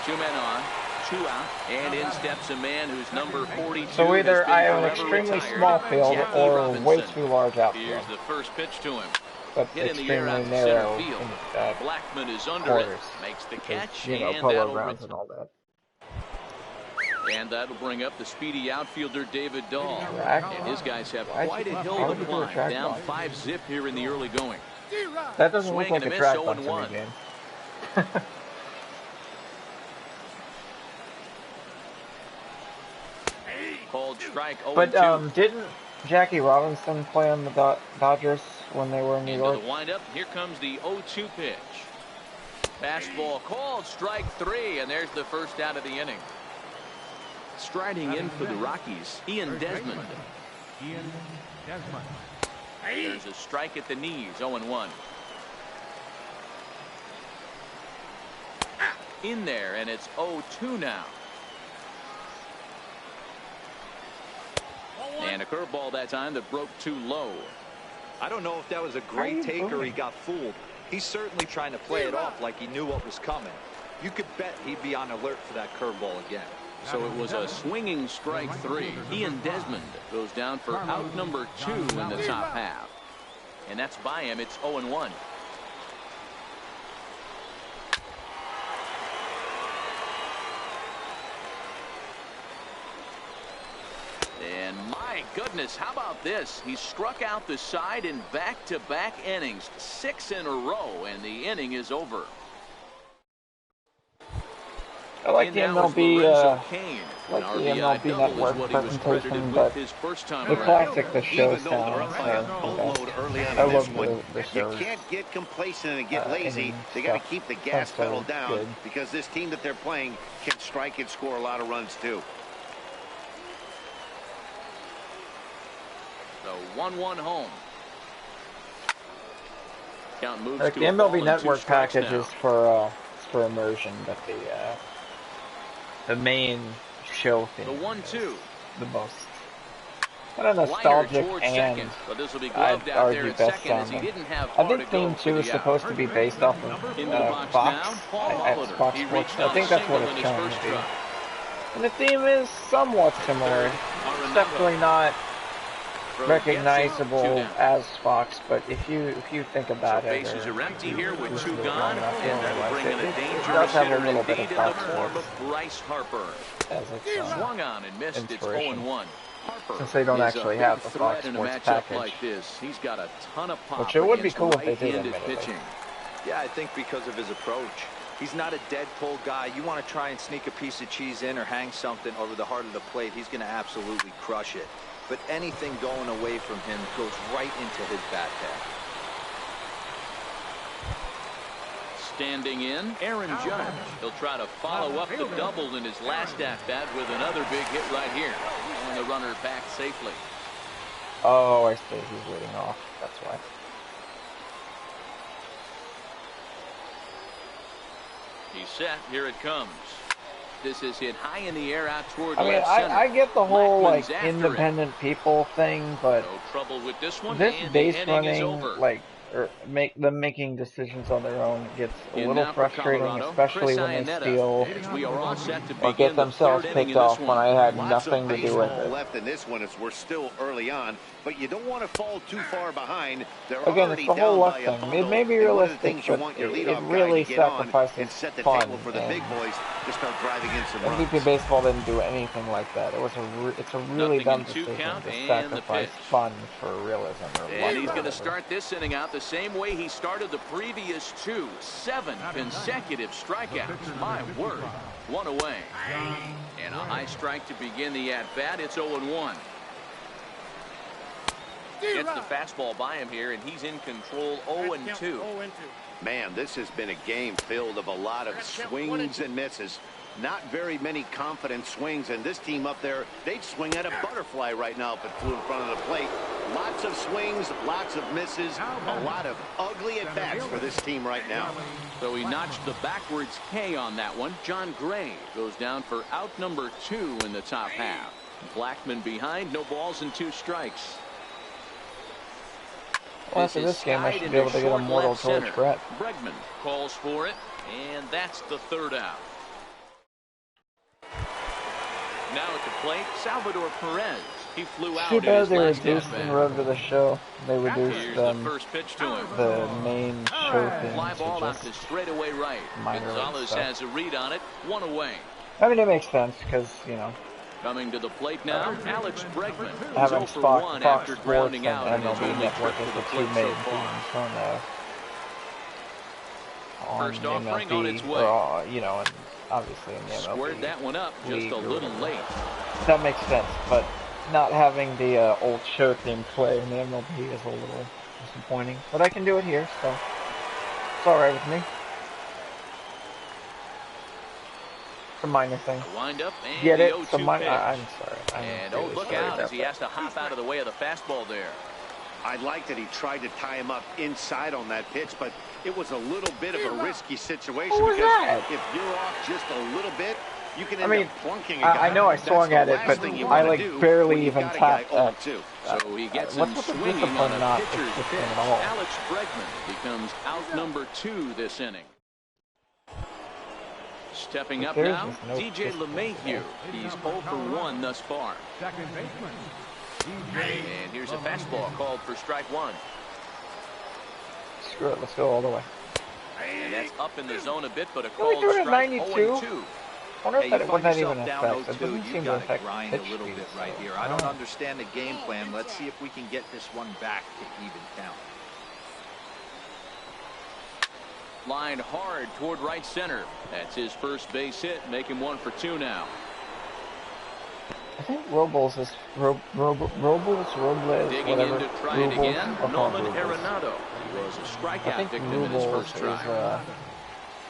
2 men on, 2 out, and in steps a man who's number 42. So either has been I have an forever extremely retired, small field Jackie or Robinson. way too large outfield. Here's the first pitch to him. But Hit in the air out extremely to center narrow field. in, Blackman is under quarters. it. Makes the because, catch, you know, and polo that'll grounds and all that. And that'll bring up the speedy outfielder David Dahl. Track? And his guys have Why quite a would hill you to do a climb. track Down ball? 5-zip here in the early going. That doesn't look Swing like and a a track miss, ball to 0-1. me, game. Called strike 0-2. But didn't Jackie Robinson play on the Dodgers when they were in New Into York? the windup. Here comes the 0-2 pitch. Fastball called, strike 3, and there's the first out of the inning. Striding in for the Rockies, Ian Desmond. Ian Desmond. There's a strike at the knees, 0-1. In there, and it's 0-2 now. And a curveball that time that broke too low. I don't know if that was a great take or he got fooled. He's certainly trying to play it off like he knew what was coming. You could bet he'd be on alert for that curveball again. So it was a swinging strike 3. Ian Desmond goes down for out number 2 in the top half. And that's by him. It's 0-1. And my goodness, how about this? He struck out the side in back-to-back innings, 6 in a row, and the inning is over. I like the MLB, Network presentation, but the classic, the show sounds, I love the shows. You can't get complacent and get lazy. They got to keep the gas pedal down because this team that they're playing can strike and score a lot of runs too. So 1-1 home. Count moves like to the MLB Network package is for immersion, but the main show thing. The 1-2. The most kind of nostalgic and I'd argue best sounding. I think theme 2 is supposed to be based off of Fox at Fox Sports. I think that's what it's trying to be. And the theme is somewhat similar. It's definitely not recognizable as Fox, but if you think about it, bases are empty here with 2 gone, and that'll bring in a dangerous does have a hitter little in bit of the Fox form Sports of Bryce Harper. As its Swung on and missed. It's inspiration. 0-1. Harper, Since they don't actually have the Fox Sports package, like this. He's got a ton of pop, which it would be cool if they did, pitching. Yeah, I think because of his approach. He's not a dead pull guy. You want to try and sneak a piece of cheese in or hang something over the heart of the plate, he's going to absolutely crush it. But anything going away from him goes right into his bat path. Standing in, Aaron Judge. He'll try to follow up the double in his last at-bat with another big hit right here. And the runner back safely. Oh, I see. He's leading off. That's why. He's set. Here it comes. This is hit high in the air out toward left center. I get the whole like independent people thing, but no trouble with this one. This base running, like, or making decisions on their own gets a little frustrating, especially when they steal or get themselves picked off when I had nothing to do with it. Left in this one as we're still early on, but you don't want to fall too far behind. Again, it's the whole luck thing. It may be realistic, but it really sacrifices fun. For the big boys to start driving in some runs. MVP baseball didn't do anything like that. It's a really dumb decision to sacrifice fun for realism. And he's going to start this inning out the same way he started the previous 2. 7 consecutive strikeouts. My word. 1 away. And a high strike to begin the at-bat. It's 0-1. Gets the fastball by him here, and he's in control. 0-2. Man, this has been a game filled of a lot of swings and misses. Not very many confident swings, and this team up there, they'd swing at a butterfly right now if it flew in front of the plate. Lots of swings, lots of misses, a lot of ugly at-bats for this team right now. So he notched the backwards K on that one. John Gray goes down for out number 2 in the top half. Blackman behind, no balls and 2 strikes. Well, after this game, I should be able to get Immortal towards Brett. Bregman calls for it, and that's the 3rd out. Now at the plate, Salvador Perez. He flew out. Too bad they reduced the road to the show. They reduced the first pitch to him. The main show thing. Fly ball out to straightaway right. Gonzalez has a read on it. 1 away. I mean, it makes sense because, you know. Coming to the plate now, Alex Bregman. Having Fox Sports and MLB Network as the 2 main teams on first offering MLB, on its way. You know, and obviously in the MLB. Squared that one up just a little late. That makes sense, but not having the old show theme play in the MLB is a little disappointing. But I can do it here, so it's alright with me. It's a minor thing. Wind up and get it? I'm sorry. And really look out as he has to hop out of the way of the fastball there. I like that he tried to tie him up inside on that pitch, but it was a little bit of a risky situation because if you're off just a little bit, you can I end mean, up plunking a guy. I know I That's swung the at it, last but thing you I want to like do when barely you've even got a guy tapped 0-2. So he gets what's him with the swinging discipline on a not pitcher's existing pitch. at all? Alex Bregman becomes out number 2 this inning. Stepping up now, No DJ LeMahieu. He's 0 for 1 thus far. Second baseman. And here's a fastball called for strike 1. Screw it, let's go all the way. And that's up in the zone a bit, but a Can we called do it at strike 92? 0-2. I wonder if Hey, that you what find that yourself even down affects. It 0-2, doesn't you seem to got to affect grind a pitch little speed, bit right so here. I I don't don't know. understand the game plan. Let's see if we can get this one back to even count. Lined hard toward right center. That's his first base hit, making 1 for 2 now. I think Robles is Robles, Digging whatever. in to try it Rubles, again, I'll call him Nolan Rubles. Arenado. He was a I strikeout think victim in his Rubles first is try.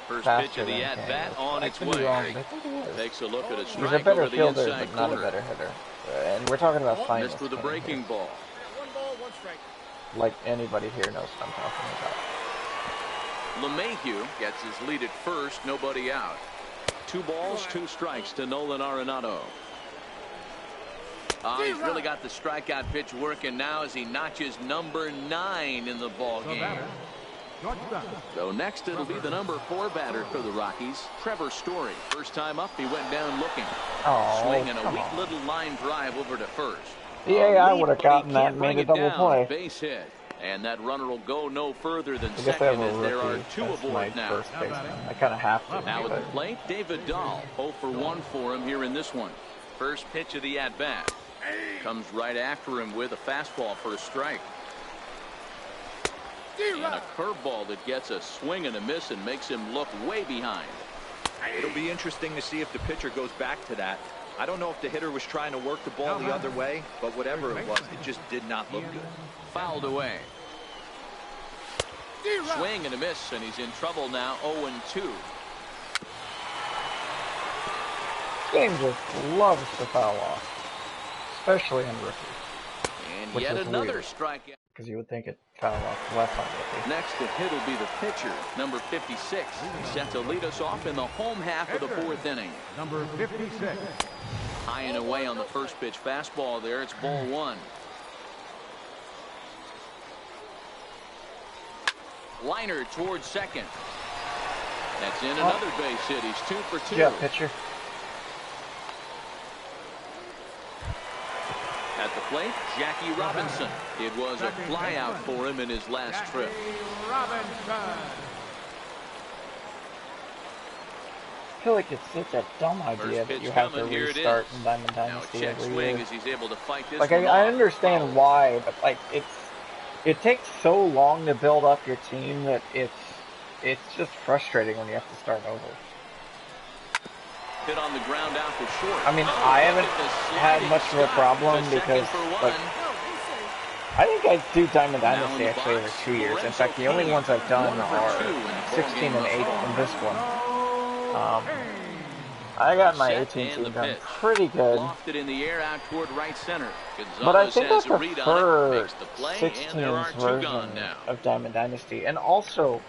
First pitch faster of the than at-bat Kane. on I its could be wrong, way. but I think he is. Takes a look at a He's a strike better over the fielder, inside but not corner. a better hitter. And we're talking about finest Missed with a Kane breaking here. ball. 1 ball, 1 strike. Like anybody here knows what I'm talking about. LeMahieu gets his lead at first, nobody out. 2 balls, 2 strikes to Nolan Arenado. He's really got the strikeout pitch working now as he notches number 9 in the ball game. So next it'll be the number 4 batter for the Rockies, Trevor Story. First time up, he went down looking. Oh, Swinging a come weak on. little line drive over to first. Yeah, I would have But he gotten that can't and bring made a it double down. play. Base hit. And that runner will go no further than I guess I second have as a there are rookie 2 as my aboard now. first baseman. I kind of have to. Now at but the plate, David Dahl. 0 for 1 for him here in this one. First pitch of the at-bat. Comes right after him with a fastball for a strike. And a curveball that gets a swing and a miss and makes him look way behind. It'll be interesting to see if the pitcher goes back to that. I don't know if the hitter was trying to work the ball the other way, but whatever it was, it just did not look good. Fouled away. Swing and a miss, and he's in trouble now. 0-2. This game just loves to foul off, especially in rookies. And Which yet is another weird. strikeout. Because you would think it foul off less on rookies. Next to hit will be the pitcher, number 56. Set to lead us off in the home half of the 4th inning. Number 56. High and away on the first pitch fastball there. It's ball 1. Liner towards second. That's in another base hit. He's 2 for 2. Yeah, pitcher. At the plate, Jackie Robinson. It was a flyout for him in his last trip. Robinson. I feel like it's a dumb idea that you have to restart in Diamond Now a Dynasty check every swing year. as he's able to fight this Like, one I off. understand why, but like it takes so long to build up your team that it's just frustrating when you have to start over. Hit on the ground out to short. I mean, Oh, I look haven't at the had sliding much of a stop. problem To second because, for like, one. I think I do Diamond Now in Dynasty the actually box, every 2 years. In Lorenzo fact, the only Cain. ones I've done 1 for are 2 in the ball 16 game and thus 8 far. and this one. I got my Set 18 and the team done pitch. pretty good. Lofted in the air out toward right center. But I Gonzalez think I has a read on it, prefer makes the play, 16's and there are 2 version gone now. of Diamond Dynasty. And also,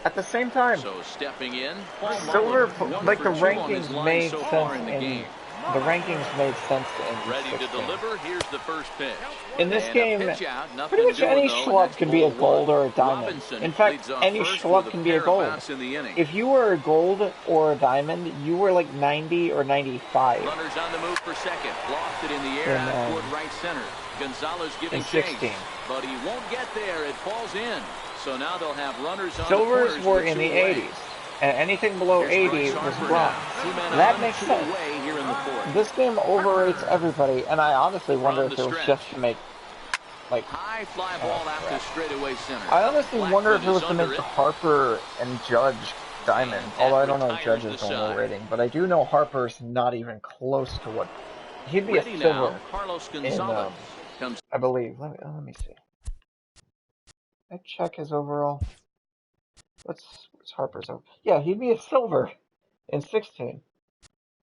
at the same time, So stepping in, Paul Silver, Mullen, 1 like for the 2 on his rankings line made so sense far in the game. the rankings made sense in Ready to 16. deliver. Here's the first pitch. In this And a game, pitch out, nothing pretty much doing, any though, and schlub that's can be a ball gold 1. or a diamond. Robinson In fact, leads off any first schlub with can be a pair of gold. outs in the inning. If you were a gold or a diamond, you were like 90 or 95 Runners on the move for second. Lofted in the air out toward right center. Gonzalez giving in chase. 16. But he won't get there. It falls in. So now they'll have runners on Silvers the corners were with in 2 the away. 80s, and anything below Here's 80 Bryce was Harper bronze. now. 2 men That on, makes 2 sense. away here in the 4th. This game overrates everybody, and I honestly wonder From if the it was stretch. just to make, like, High fly ball out to straightaway center. I honestly wonder if it Blackman was is to make under it. Harper and Judge diamond, And although that I don't know retires Judge's the normal side. rating, but I do know Harper's not even close to what, he'd be Ready a now, silver Carlos in, Gonzalez comes. I believe. Let me see. I check his overall. What's Harper's over? Yeah, he'd be a silver in 16.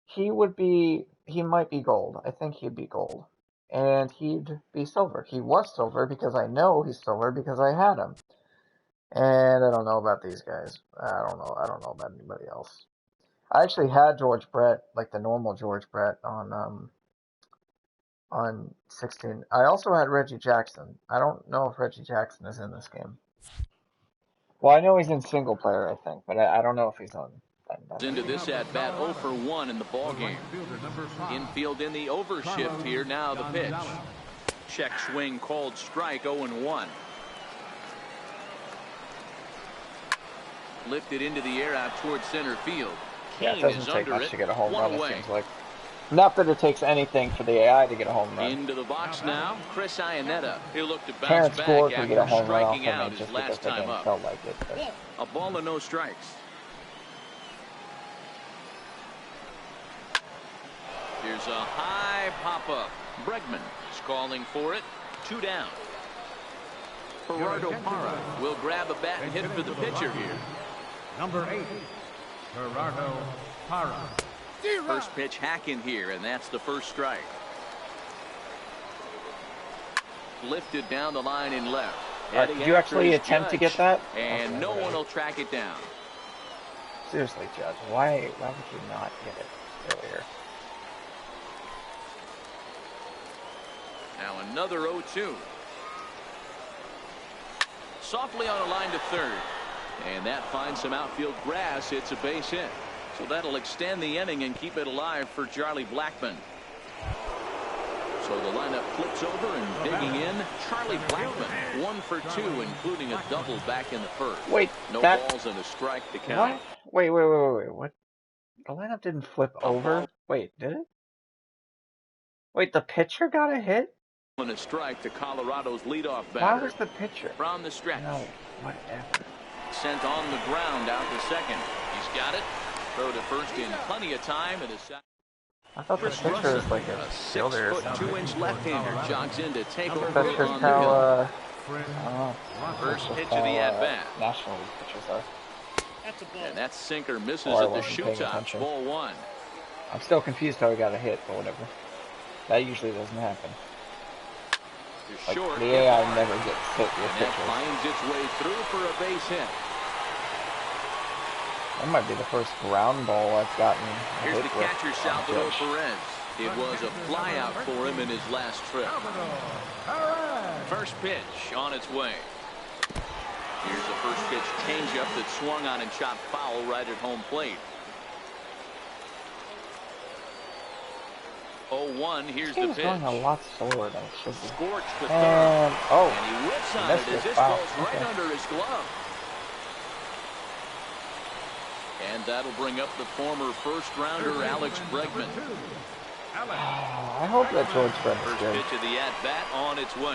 He might be gold. I think he'd be gold. And he'd be silver. He was silver because I know he's silver because I had him. And I don't know about these guys. I don't know about anybody else. I actually had George Brett, like the normal George Brett, on 16. I also had Reggie Jackson. I don't know if Reggie Jackson is in this game. Well, I know he's in single player, I think, but I don't know if he's on. Into this at bat 0 for 1 in the ball game. Infield in the overshift here. Now the pitch. Check swing called strike. 0-1. Lifted into the air out towards center field. Yeah, it doesn't take much to get a home run, it seems like. Not that it takes anything for the AI to get a home run. Into the box now, Chris Iannetta. He'll look to bounce back after striking out his last time up. Felt like it, a ball and no strikes. Here's a high pop-up. Bregman is calling for it. 2 down. Gerardo Parra will grab a bat and hit for the pitcher here. Number 8, Gerardo Parra. First pitch hacking here, and that's the first strike. Lifted down the line in left. Did you actually attempt to get that? And no one will track it down. Seriously, Judge, why would you not get it earlier? Now another 0-2. Softly on a line to third. And that finds some outfield grass. It's a base hit. So that'll extend the inning and keep it alive for Charlie Blackmon. So the lineup flips over and digging in. Charlie Blackmon, 1 for 2, including a double back in the first. Wait, no balls and a strike to count. What? Wait. What? The lineup didn't flip over? Wait, did it? Wait, the pitcher got a hit? And a strike to Colorado's leadoff batter. Why was the pitcher? From the stretch. No, whatever. Sent on the ground out to second. He's got it. Throw to first in plenty of time. And I thought the pitcher was like a fielder or something. 6'2" left-hander jogs in to take over That's just on how, the hill. First pitch of the at-bat. National League pitchers are. And that sinker misses at the shoe top. Ball 1. I'm still confused how he got a hit, but whatever. That usually doesn't happen. Like, short. The AI never gets hit with and pitchers. That finds its way through for a base hit. That might be the first ground ball I've gotten a Here's hit the with catcher, Salvador Perez. It was a flyout for him in his last trip. First pitch on its way. Here's the first pitch changeup that swung on and chopped foul right at home plate. 0-1. Here's the pitch. Going a lot slower than it should be. Scorched the third. And he whips on it as this ball's right under his glove. And that'll bring up the former first-rounder Alex Bregman. I hope that George Brett is First good. pitch of the at-bat on its way.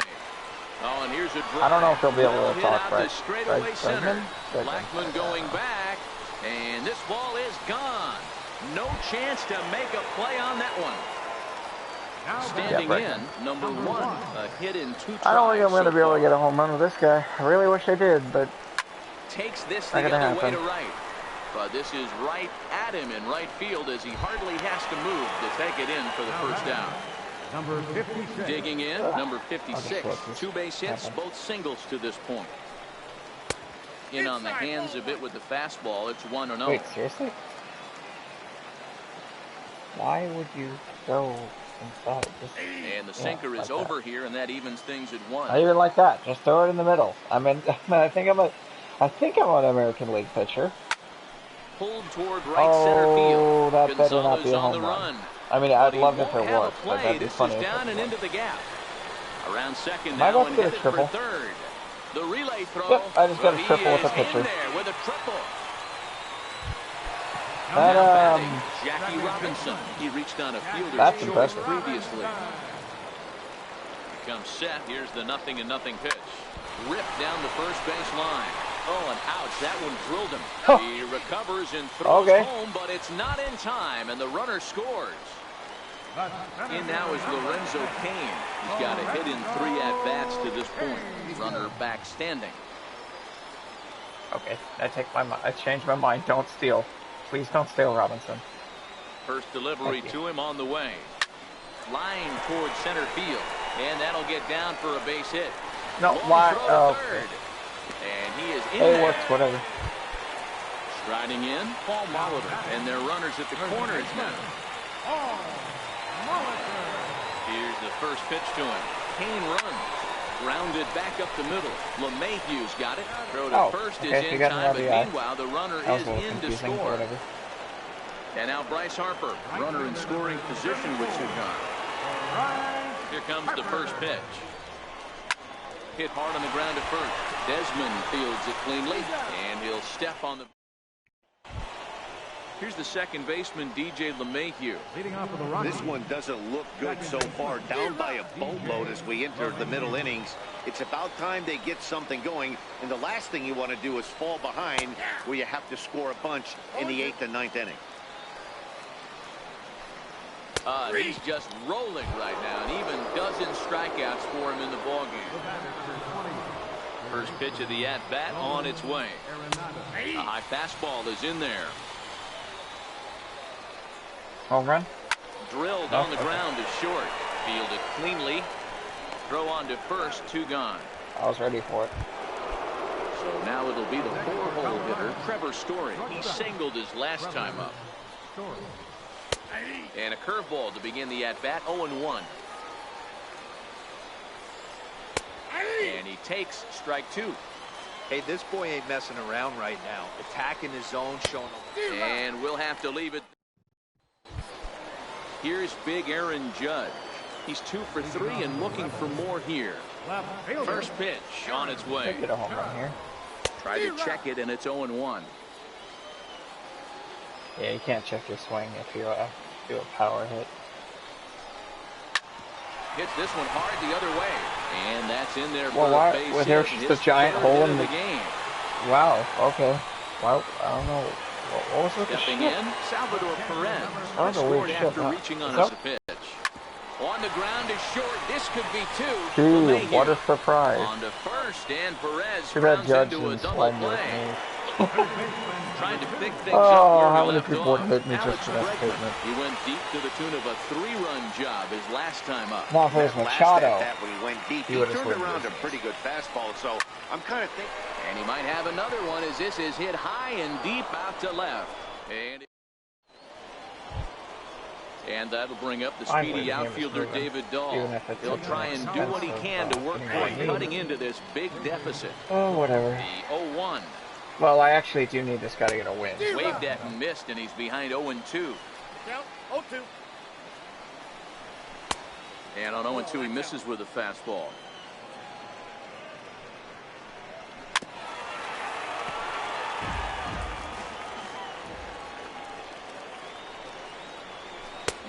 Oh, and here's a drive. I don't know if he'll be able to Hit talk out right. to straightaway center. Blackmon going back, and this ball is gone. No chance to make a play on that one. Standing in, number 1, a hit in 2 tries. I don't think I'm going to be able to get a home run with this guy. I really wish I did, but takes this the other way to right. But this is right at him in right field as he hardly has to move to take it in for the first down. Number 56. Digging in, number 56. 2 base hits, both singles to this point. In on the hands of it with the fastball. It's 1-0. Wait, seriously? Why would you go inside? And the sinker is over here, and that evens things at 1. Not even like that. Just throw it in the middle. I mean, I think I'm an American League pitcher. Pulled toward right center field. Oh, that better Gonzalez not be a on home the run. run. I mean, I'd love if it was, but that'd be funny. This is down and into the gap. Around second Am I now about and to get a headed for triple? third. The relay throw. Yep, I just got a triple with a He is pitcher. in there with a triple. That, Now batting, Jackie Robinson. He reached on a fielder's That's choice impressive. previously. Comes set. Here's the 0-0 pitch. Ripped down the first base line. Oh, and ouch. That one drilled him. Oh. He recovers and throws home, but it's not in time, and the runner scores. In now is Lorenzo Cain. He's got a hit in 3 at-bats to this point. Runner back standing. Okay, I changed my mind. Don't steal. Please don't steal, Robinson. First delivery to him on the way. Line towards center field. And that'll get down for a base hit. No, Long why? throw to Oh, third. And he is in it there. works, whatever. Riding in, Paul Molitor, and their runners at the corners now. Here's the first pitch to him. Kane runs. Grounded back up the middle. LeMahieu's got it. Throw to first is in time, but meanwhile the runner is in to score. And now Bryce Harper, runner in scoring position with 2 gone. Here comes the first pitch. Hit hard on the ground at first. Desmond fields it cleanly, and he'll step on the... Here's the second baseman, DJ LeMahieu. Leading off of the Rockies. This one doesn't look good so far. Down by a boatload as we enter the middle innings. It's about time they get something going. And the last thing you want to do is fall behind where you have to score a bunch in the 8th and 9th inning. He's just rolling right now, and even dozen strikeouts for him in the ballgame. First pitch of the at-bat on its way. A high fastball is in there. Home run. Drilled on the ground is short. Fielded cleanly. Throw on to first, 2 gone. I was ready for it. So now it'll be the 4-hole hitter, Trevor Story. He singled his last time up. And a curveball to begin the at-bat, 0-1. And he takes strike 2. Hey, this boy ain't messing around right now. Attacking his zone, showing him. And we'll have to leave it. Here's big Aaron Judge. He's 2 for 3 and looking for more here. First pitch on its way. Get a home run here. Tried to check it, and it's 0-1. Yeah, you can't check your swing if you do a power hit. Hits this one hard the other way, and that's in there. Well, why was there just a giant hole in the game? Wow. Okay. Well, I don't know. What was with the Stepping shit? in, Salvador Perez. That was a Scored weird after shit. reaching on us a pitch. On the ground is short. This could be 2. Dude, what a surprise. On to first, and Perez Too bad runs Judge into a didn't double slide play. me. Trying to pick things Oh, up how where many he people left would off. hit me just Alex for that Bregman. statement? He went deep to the tune of a 3-run job his last time up. Not if it was Machado. When he went deep, He he would've turned scored around a this. pretty good fastball. So I'm kind of thinking. And he might have another one as this is hit high and deep out to left. And that'll bring up the speedy outfielder David Dahl. He'll try and do what he can to work toward cutting into this big deficit. Oh, whatever. The 0-1. Well, I actually do need this guy to get a win. Waved at and missed, and he's behind 0-2. And on 0-2, he misses with a fastball.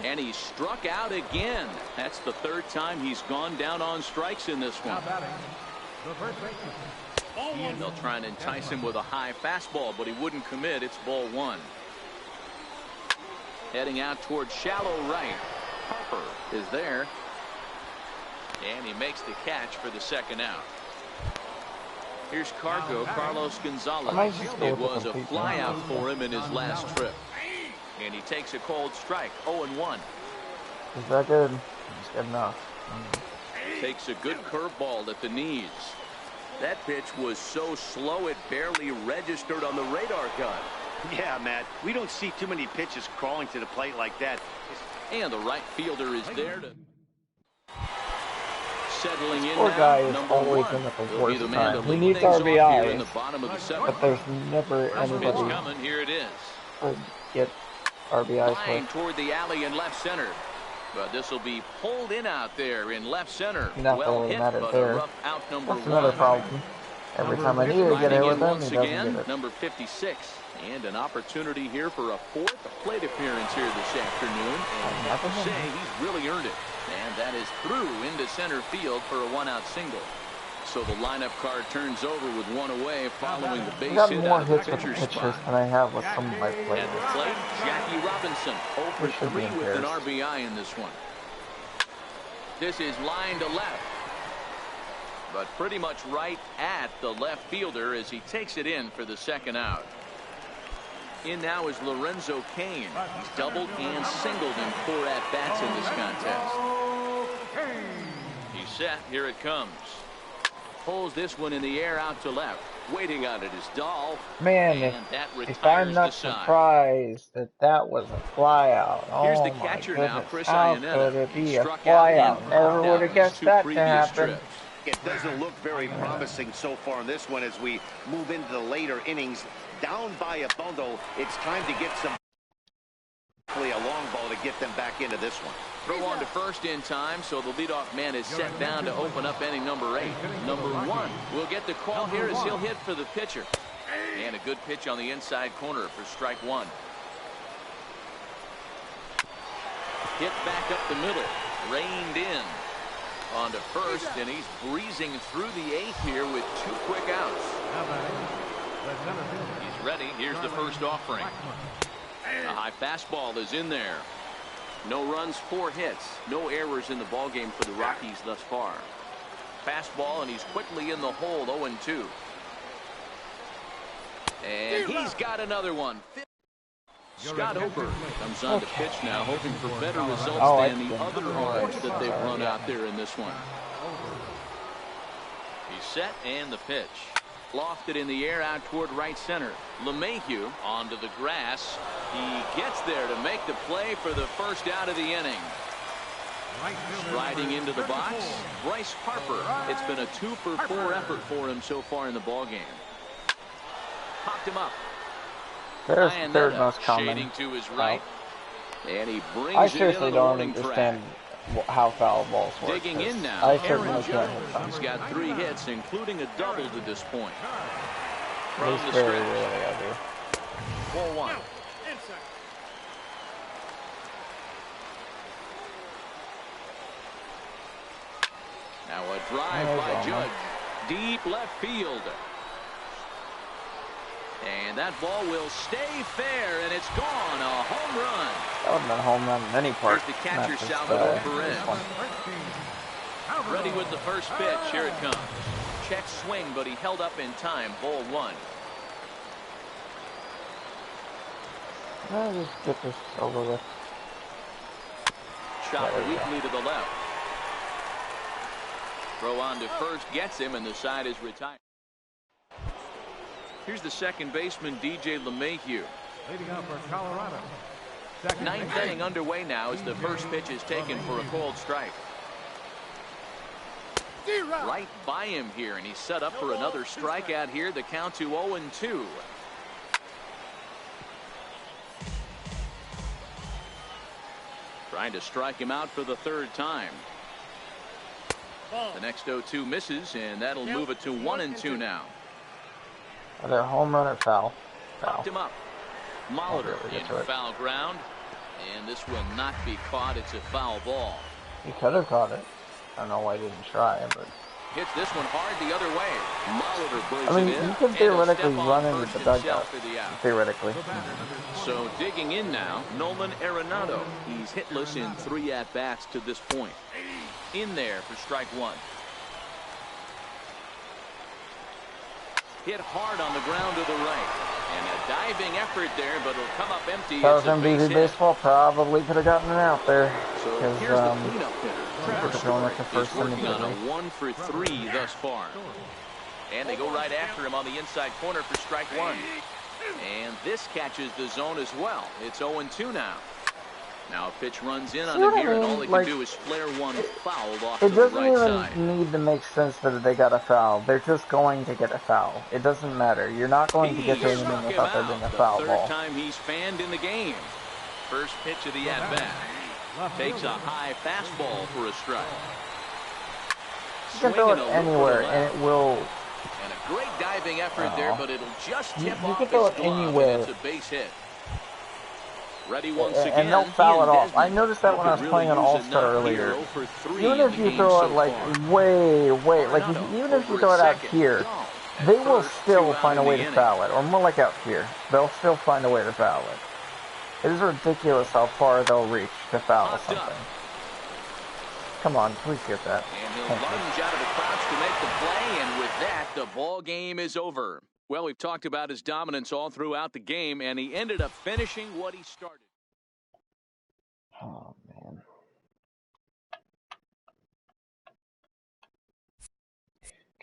And he struck out again. That's the 3rd time he's gone down on strikes in this one. They'll try and entice him with a high fastball, but he wouldn't commit. It's ball 1. Heading out towards shallow right. Harper is there. And he makes the catch for the 2nd out. Here's Carlos Gonzalez. It was a fly out for him in his last trip. And he takes a cold strike, 0-1. Is that good? It's good enough. Takes a good curveball at the knees. That pitch was so slow it barely registered on the radar gun. Yeah, Matt, we don't see too many pitches crawling to the plate like that. And the right fielder is there to... Settling in Poor now, guy is number always 1. in at the He'll be worst the man time. to He lead needs things off here in the RBIs, bottom of the 7th. but there's never Pitch anybody coming, here it is. to get RBIs Flying with. toward the alley in left center. But this will be pulled in out there in left center. Not Well really hit, matter but there. a rough out number That's 1. another problem. Every time I need to get hit with him, once he doesn't again, get it. number 56. And an opportunity here for a 4th plate appearance here this afternoon. And I have to say, he's really earned it. And that is through into center field for a 1-out single. So the lineup card turns over with 1 away following the base I've got hit more out of the hits with the pitcher's pitchers spot. than I have with some of my At players. the plate, Jackie Robinson 0 for Which should 3 be with an embarrassed. RBI in this one. This is line to left. But pretty much right at the left fielder as he takes it in for the 2nd out. In now is Lorenzo Cain. He's doubled and singled in 4 at-bats in this contest. He's set. Here it comes. Pulls this one in the air out to left. Waiting on it is Dahl. Man, if I'm not surprised that was a flyout. Here's Oh the my catcher goodness. now, Chris How Iannetta. could it be a Struck out and flyout? Never would have guessed that to happen. Trips. It doesn't look very promising so far in this one as we move into the later innings. Down by a bundle, it's time to get a long ball to get them back into this one. Throw on to first in time, so the leadoff man is set down to open up inning number 8. Number 1 will get the call here as he'll hit for the pitcher. And a good pitch on the inside corner for strike 1. Hit back up the middle, reined in. On to first, and he's breezing through the 8th here with 2 quick outs. He's ready. Here's the first offering. A high fastball is in there. No runs, 4 hits. No errors in the ballgame for the Rockies thus far. Fastball, and he's quickly in the hole, 0-2. And he's got another one. Scott Ober comes on to pitch now, hoping for better results than the other arms that they've run out there in this one. He's set, and the pitch. Lofted in the air out toward right center. LeMahieu onto the grass. He gets there to make the play for the first out of the inning. Striding into the box, Bryce Harper. It's been a 2-for-4 effort for him so far in the ballgame. Popped him up. There's third most common. Shading to his right. And he brings I it seriously into the don't warning understand track. How foul balls work. Digging in now, Aaron Judge. He's got 3 hits, including a double to this point. From the stretch. 4-1. Now a drive by Judge. Deep left field. And that ball will stay fair, and it's gone. A home run. That would have been a home run in any part. Here's the catcher, Salvador Perez. Ready with the first pitch. Here it comes. Check swing, but he held up in time. Ball 1. Let's just get this over with. Shot weakly to the left. Throw on to first gets him, and the side is retired. Here's the second baseman, DJ LeMahieu. Leading out for Colorado. 9th inning underway now as the first pitch is taken for a cold strike. Right by him here, and he's set up for another strikeout here. The count to 0-2. Trying to strike him out for the 3rd time. The next 0-2 misses, and that'll move it to 1-2 now. Either home run or foul. Popped him up. Molitor in foul ground, and this will not be caught. It's a foul ball. He could have caught it. I don't know why he didn't try, but hits this one hard the other way. Molitor brings I mean, it in. you can theoretically run into the dugout. Theoretically. So digging in now, Nolan Arenado. He's hitless in 3 at-bats to this point. In there for strike 1. Hit hard on the ground to the right. And a diving effort there, but it'll come up empty. That was MVP baseball. Probably could have gotten it out there. So here's the cleanup hitter. He's working on a 1-for-3 thus far. And they go right after him on the inside corner for strike 1. And this catches the zone as well. It's 0-2 now. Now a pitch runs in on him here, and all they can do is flare one foul off to the right side. It doesn't even need to make sense that they got a foul. They're just going to get a foul. It doesn't matter. You're not going to get to anything without there being a foul ball. Third time he's fanned in the game. First pitch of the at-bat. Takes a high fastball for a strike. You can throw it anywhere, and it will. And a great diving effort there, but it'll just tip off his glove, and it's a base hit. Ready once again, and they'll foul it off. I noticed that when I was playing on All-Star earlier. Even if you throw it like way, like even if you throw it out here, they will still find a way to foul it, or more like out here. They'll still find a way to foul it. It is ridiculous how far they'll reach to foul something. Come on, please get that. And he'll lunge out of the crouch to make the play, and with that, the ball game is over. Well, we've talked about his dominance all throughout the game, and he ended up finishing what he started. Oh, man.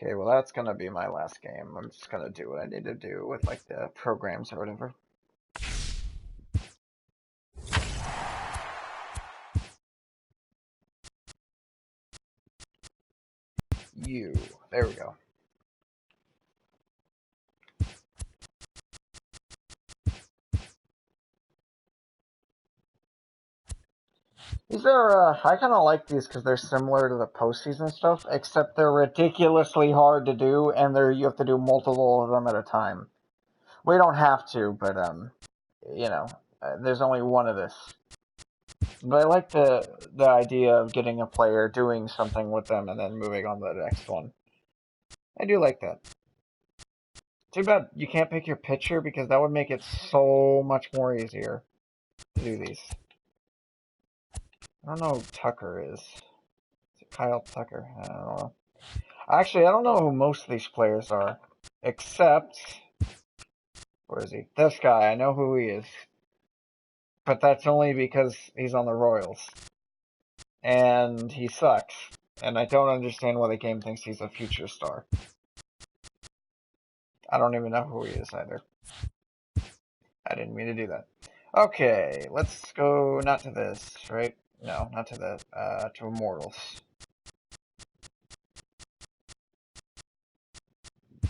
Okay, well that's gonna be my last game. I'm just gonna do what I need to do with like the programs or whatever. There we go. These are, I kind of like these because they're similar to the postseason stuff, except they're ridiculously hard to do, and you have to do multiple of them at a time. We don't have to, but, you know, there's only one of this. But I like the idea of getting a player, doing something with them, and then moving on to the next one. I do like that. Too bad you can't pick your pitcher, because that would make it so much more easier to do these. I don't know who Tucker is. Is it Kyle Tucker? I don't know. Actually, I don't know who most of these players are. Except... Where is he? This guy. I know who he is. But that's only because he's on the Royals. And he sucks. And I don't understand why the game thinks he's a future star. I don't even know who he is either. I didn't mean to do that. Okay, let's go not to this, right? No, not to that. To Immortals.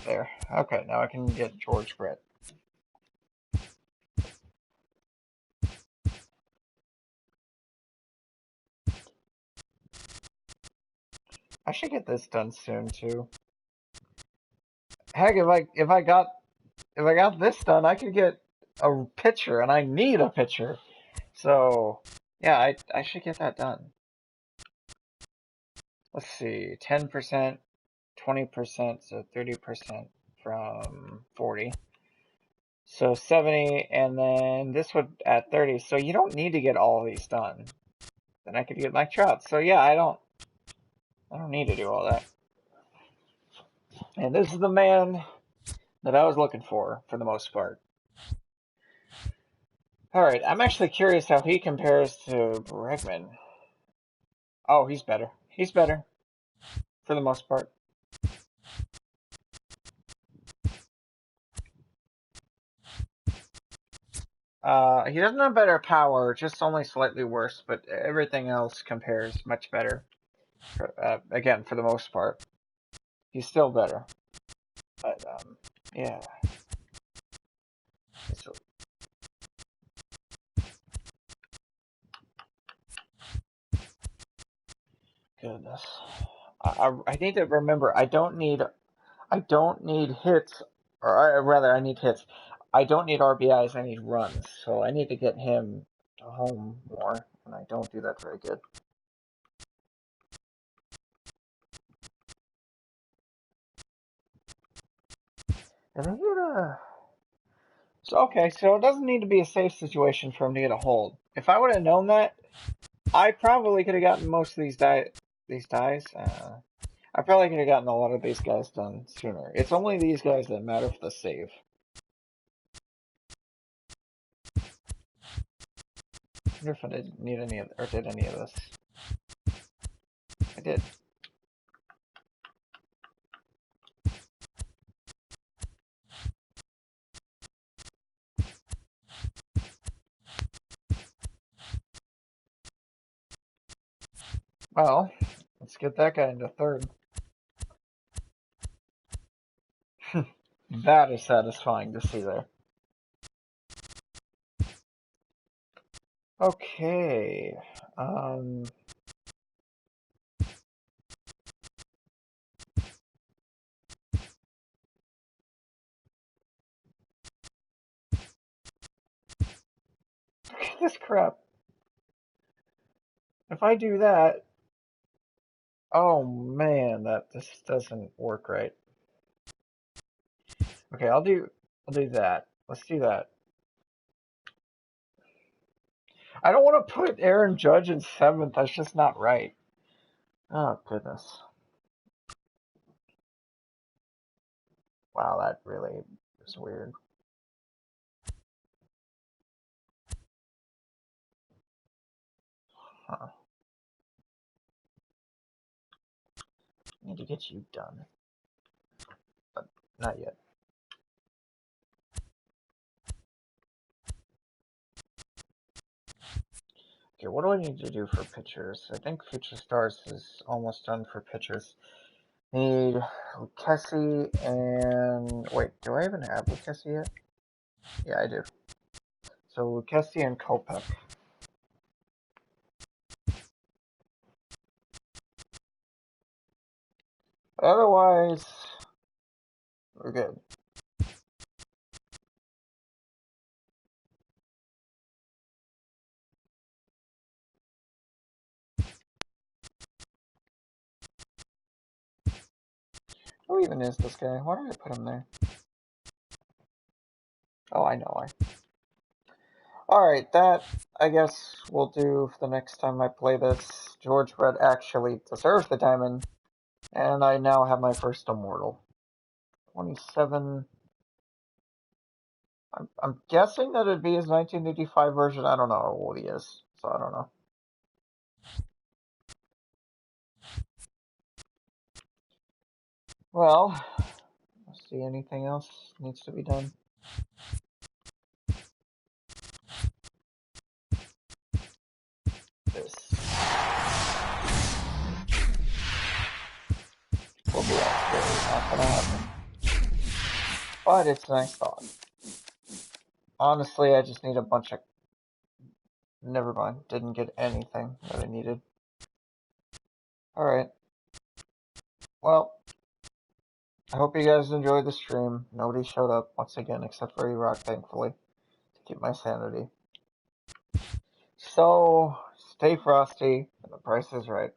There. Okay, now I can get George Brett. I should get this done soon too. Heck, if I got this done, I could get a pitcher, and I need a pitcher. So yeah, I should get that done. Let's see, 10%, 20%, so 30% from 40. So 70, and then this would at 30. So you don't need to get all these done. Then I could get Mike Trout. So yeah, I don't need to do all that. And this is the man that I was looking for the most part. Alright, I'm actually curious how he compares to Bregman. Oh, he's better. He's better. For the most part. He doesn't have better power, just only slightly worse, but everything else compares much better. Again, for the most part. He's still better. But, yeah. So, goodness. I need to remember, I don't need hits, or rather, I need hits. I don't need RBIs, I need runs. So I need to get him to home more, and I don't do that very good. And I need so it doesn't need to be a safe situation for him to get a hold. If I would have known that, I probably could have gotten most of these dies. I probably could have gotten a lot of these guys done sooner. It's only these guys that matter for the save. I wonder if I didn't need any of, or did any of this. I did. Well, let's get that guy into third. That is satisfying to see there. Okay. Look at this crap. If I do that, oh man, this doesn't work right. Okay, I'll do that. Let's do that. I don't want to put Aaron Judge in 7th. That's just not right. Oh goodness. Wow, that really is weird. Huh. Need to get you done. not yet. Okay, what do I need to do for pitchers? I think Future Stars is almost done for pitchers. Need Lucchesi and... Wait, do I even have Lucchesi yet? Yeah, I do. So Lucchesi and Kopech. Otherwise, we're good. Who even is this guy? Why did I put him there? Oh, I know why. Alright, that, I guess, we'll do for the next time I play this. George Brett actually deserves the diamond, and I now have my first Immortal. 27... I'm guessing that it'd be his 1985 version. I don't know how old he is, so I don't know. Well, let's see, anything else needs to be done? This will be actually not gonna happen. But it's a nice thought. Honestly, I just need a bunch of... Never mind, didn't get anything that I needed. Alright. Well, I hope you guys enjoyed the stream. Nobody showed up once again except for E-Rock, thankfully, to keep my sanity. So, stay frosty, and the price is right.